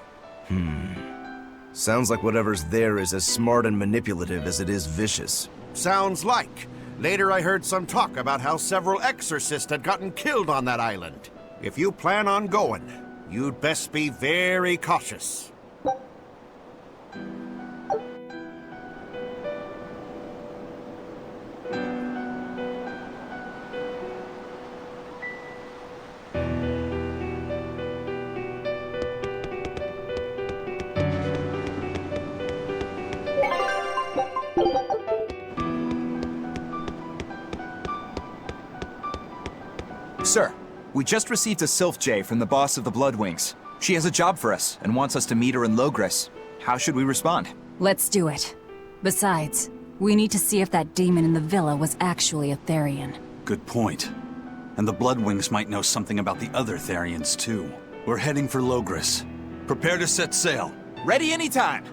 Sounds like whatever's there is as smart and manipulative as it is vicious. Sounds like. Later I heard some talk about how several exorcists had gotten killed on that island. If you plan on going, you'd best be very cautious. Sir, we just received a Sylph J from the boss of the Bloodwings. She has a job for us and wants us to meet her in Logris. How should we respond? Let's do it. Besides, we need to see if that demon in the villa was actually a Therian. Good point. And the Bloodwings might know something about the other Therians, too. We're heading for Logris. Prepare to set sail. Ready anytime!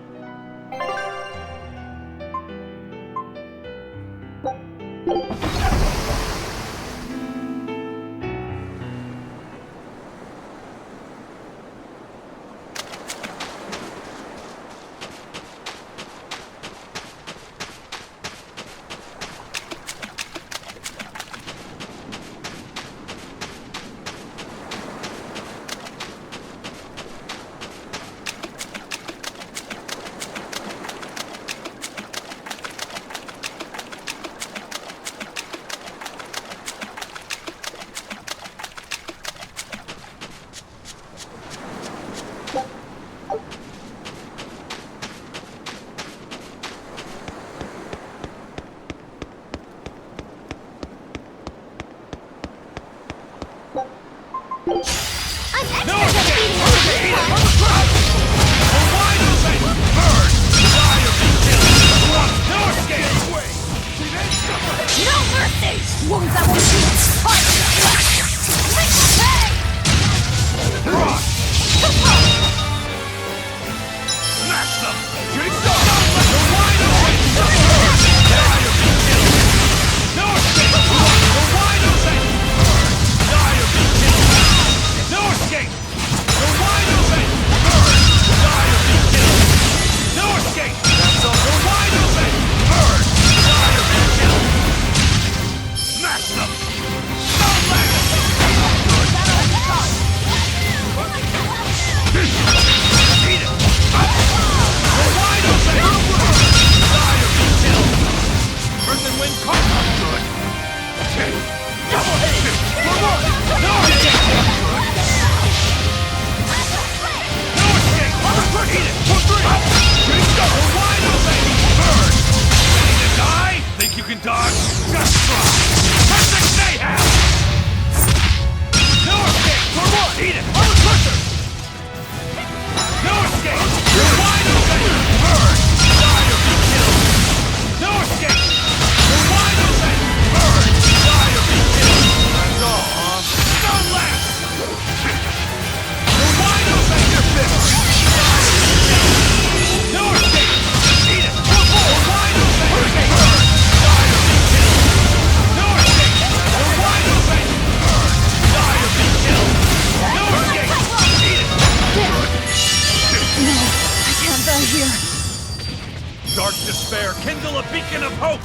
Dark despair, kindle a beacon of hope!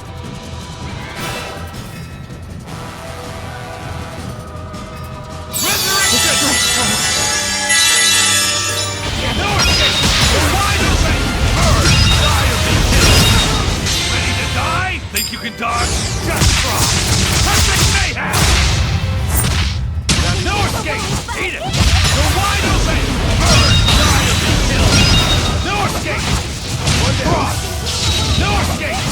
Resurrection! No escape! You're wide open! Burn! Die or be killed! Ready to die? Think you can dodge? Just try! Perfect mayhem! Now no escape! Eat it! You're wide open! Burn! Die or be killed! No escape! Cross! No escape!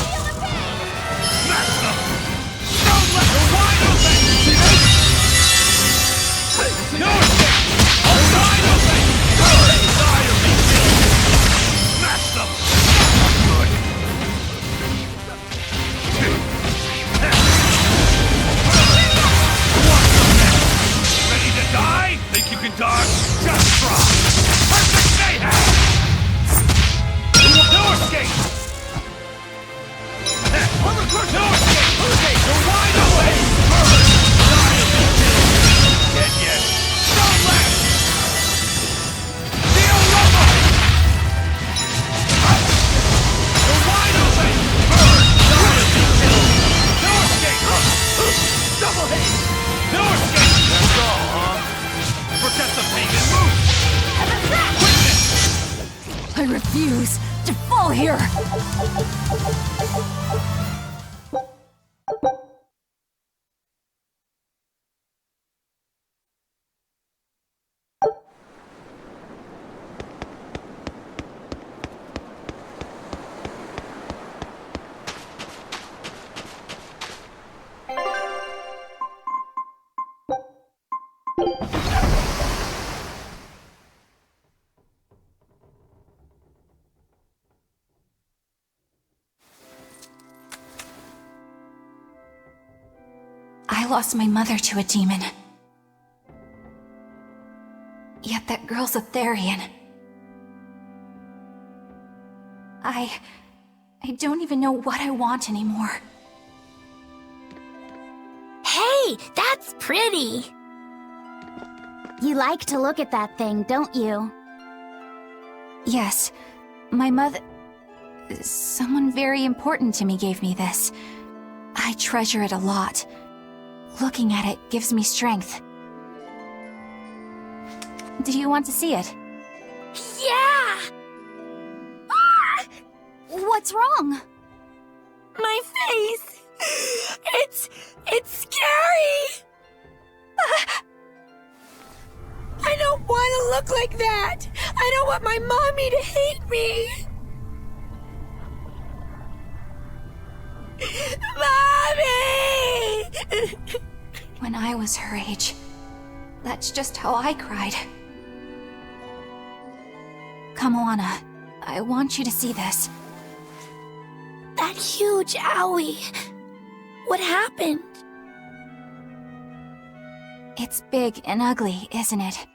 refuse to fall here! I lost my mother to a demon. Yet that girl's a Therian. I don't even know what I want anymore. Hey, that's pretty! You like to look at that thing, don't you? Yes, my mother... Someone very important to me gave me this. I treasure it a lot. Looking at it gives me strength. Do you want to see it? Yeah! Ah! What's wrong? My face! It's scary! I don't want to look like that! I don't want my mommy to hate me! Mommy! When I was her age, that's just how I cried. Kamoana, I want you to see this. That huge owie. What happened? It's big and ugly, isn't it?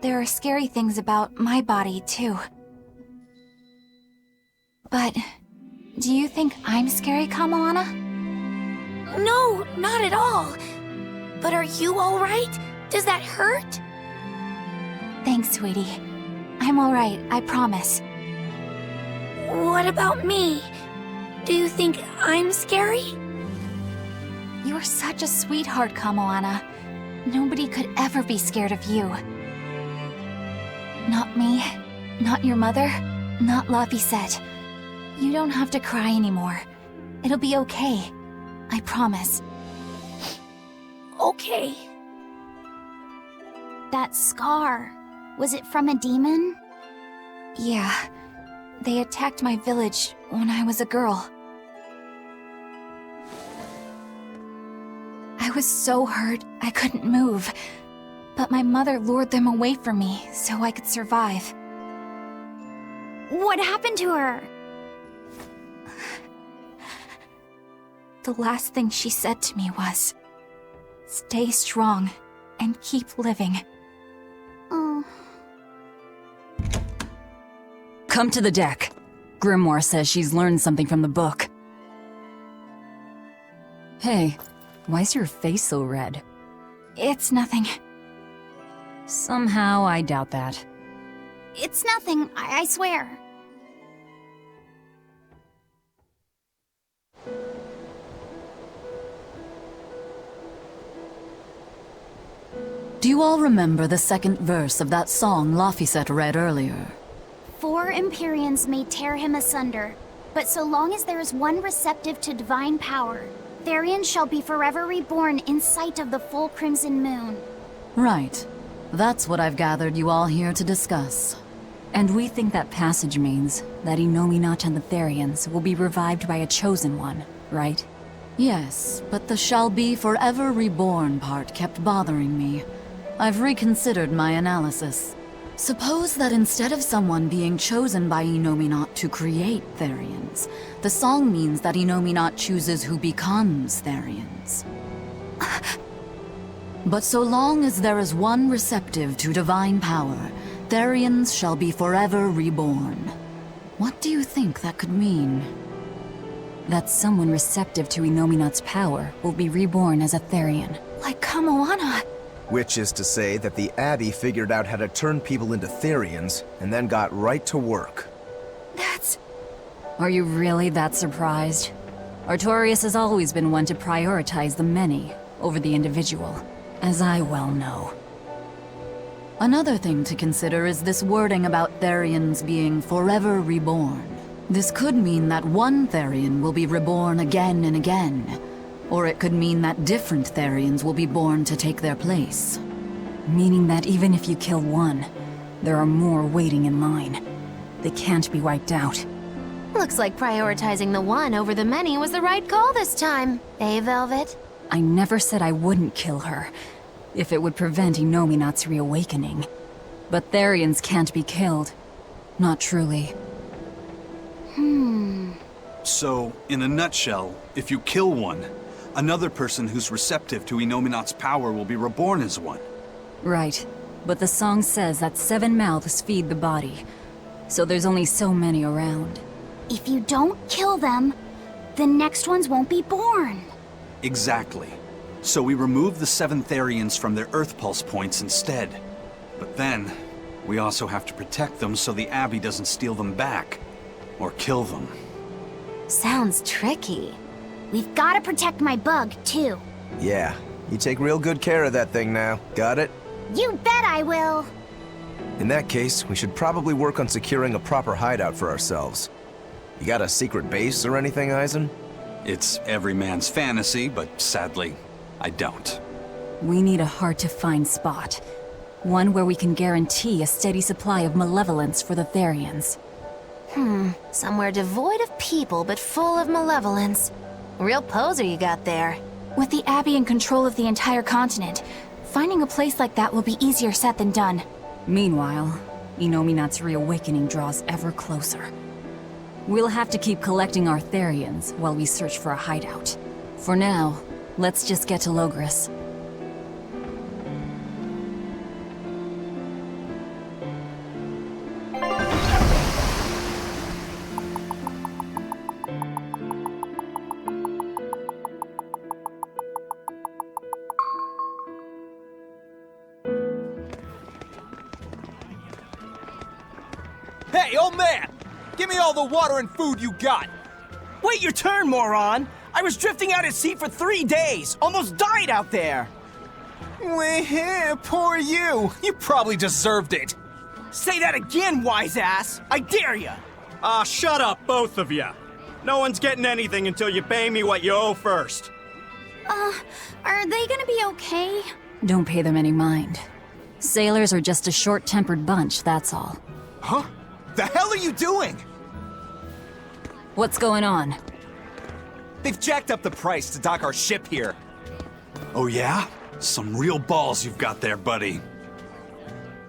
There are scary things about my body, too. But do you think I'm scary, Kamoana? No, not at all. But are you alright? Does that hurt? Thanks, sweetie. I'm alright, I promise. What about me? Do you think I'm scary? You're such a sweetheart, Kamoana. Nobody could ever be scared of you. Not me, not your mother, not Laphicet. You don't have to cry anymore. It'll be okay. I promise. Okay. That scar, was it from a demon? Yeah. They attacked my village when I was a girl. I was so hurt I couldn't move. But my mother lured them away from me so I could survive. What happened to her? The last thing she said to me was, "Stay strong and keep living." Oh. Come to the deck. Grimoire says she's learned something from the book. Hey, why's your face so red? It's nothing. Somehow I doubt that. It's nothing, I swear. Do you all remember the second verse of that song Laphicet read earlier? 4 Empyreans may tear him asunder, but so long as there is one receptive to divine power, Therian shall be forever reborn in sight of the full crimson moon. Right. That's what I've gathered you all here to discuss. And we think that passage means that Innominat and the Therians will be revived by a chosen one, right? Yes, but the shall be forever reborn part kept bothering me. I've reconsidered my analysis. Suppose that instead of someone being chosen by Innominat to create Therians, the song means that Innominat chooses who becomes Therians. But so long as there is one receptive to divine power, Therians shall be forever reborn. What do you think that could mean? That someone receptive to Innominat's power will be reborn as a Therian. Like Kamoana. Which is to say that the Abbey figured out how to turn people into Therians, and then got right to work. That's... Are you really that surprised? Artorias has always been one to prioritize the many over the individual, as I well know. Another thing to consider is this wording about Therians being forever reborn. This could mean that one Therian will be reborn again and again, or it could mean that different Therians will be born to take their place. Meaning that even if you kill one, there are more waiting in line. They can't be wiped out. Looks like prioritizing the one over the many was the right call this time. Eh, Velvet? I never said I wouldn't kill her, if it would prevent Inominat's reawakening. But Therians can't be killed. Not truly. So, in a nutshell, if you kill one, another person who's receptive to Inominat's power will be reborn as one. Right. But the song says that 7 mouths feed the body, so there's only so many around. If you don't kill them, the next ones won't be born. Exactly. So we remove the 7 Therians from their Earth Pulse points instead. But then, we also have to protect them so the Abbey doesn't steal them back. Or kill them. Sounds tricky. We've got to protect my bug, too. Yeah, you take real good care of that thing now. Got it? You bet I will. In that case, we should probably work on securing a proper hideout for ourselves. You got a secret base or anything, Eizen? It's every man's fantasy, but sadly, I don't. We need a hard-to-find spot. One where we can guarantee a steady supply of malevolence for the Therians. Somewhere devoid of people but full of malevolence. Real poser you got there. With the Abbey in control of the entire continent, finding a place like that will be easier said than done. Meanwhile, Inominat's reawakening draws ever closer. We'll have to keep collecting our Therians while we search for a hideout. For now, let's just get to Logris. Hey, old man! Give me all the water and food you got! Wait your turn, moron! I was drifting out at sea for 3 days! Almost died out there! Poor you! You probably deserved it! Say that again, wise ass! I dare ya! Shut up, both of you! No one's getting anything until you pay me what you owe first. Are they gonna be okay? Don't pay them any mind. Sailors are just a short-tempered bunch, that's all. Huh? The hell are you doing? What's going on? They've jacked up the price to dock our ship here. Oh yeah? Some real balls you've got there, buddy.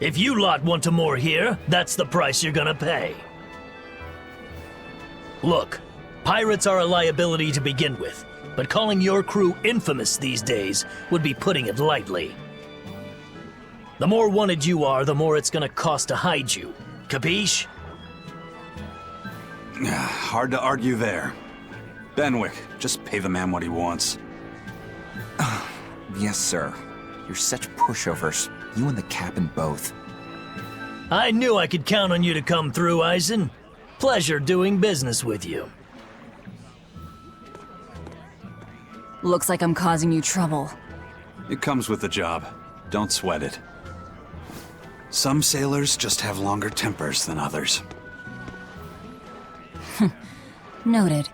If you lot want to moor here, that's the price you're gonna pay. Look, pirates are a liability to begin with, but calling your crew infamous these days would be putting it lightly. The more wanted you are, the more it's gonna cost to hide you. Capiche? Hard to argue there. Benwick, just pay the man what he wants. Yes, sir. You're such pushovers. You and the captain both. I knew I could count on you to come through, Eizen. Pleasure doing business with you. Looks like I'm causing you trouble. It comes with the job. Don't sweat it. Some sailors just have longer tempers than others. Noted.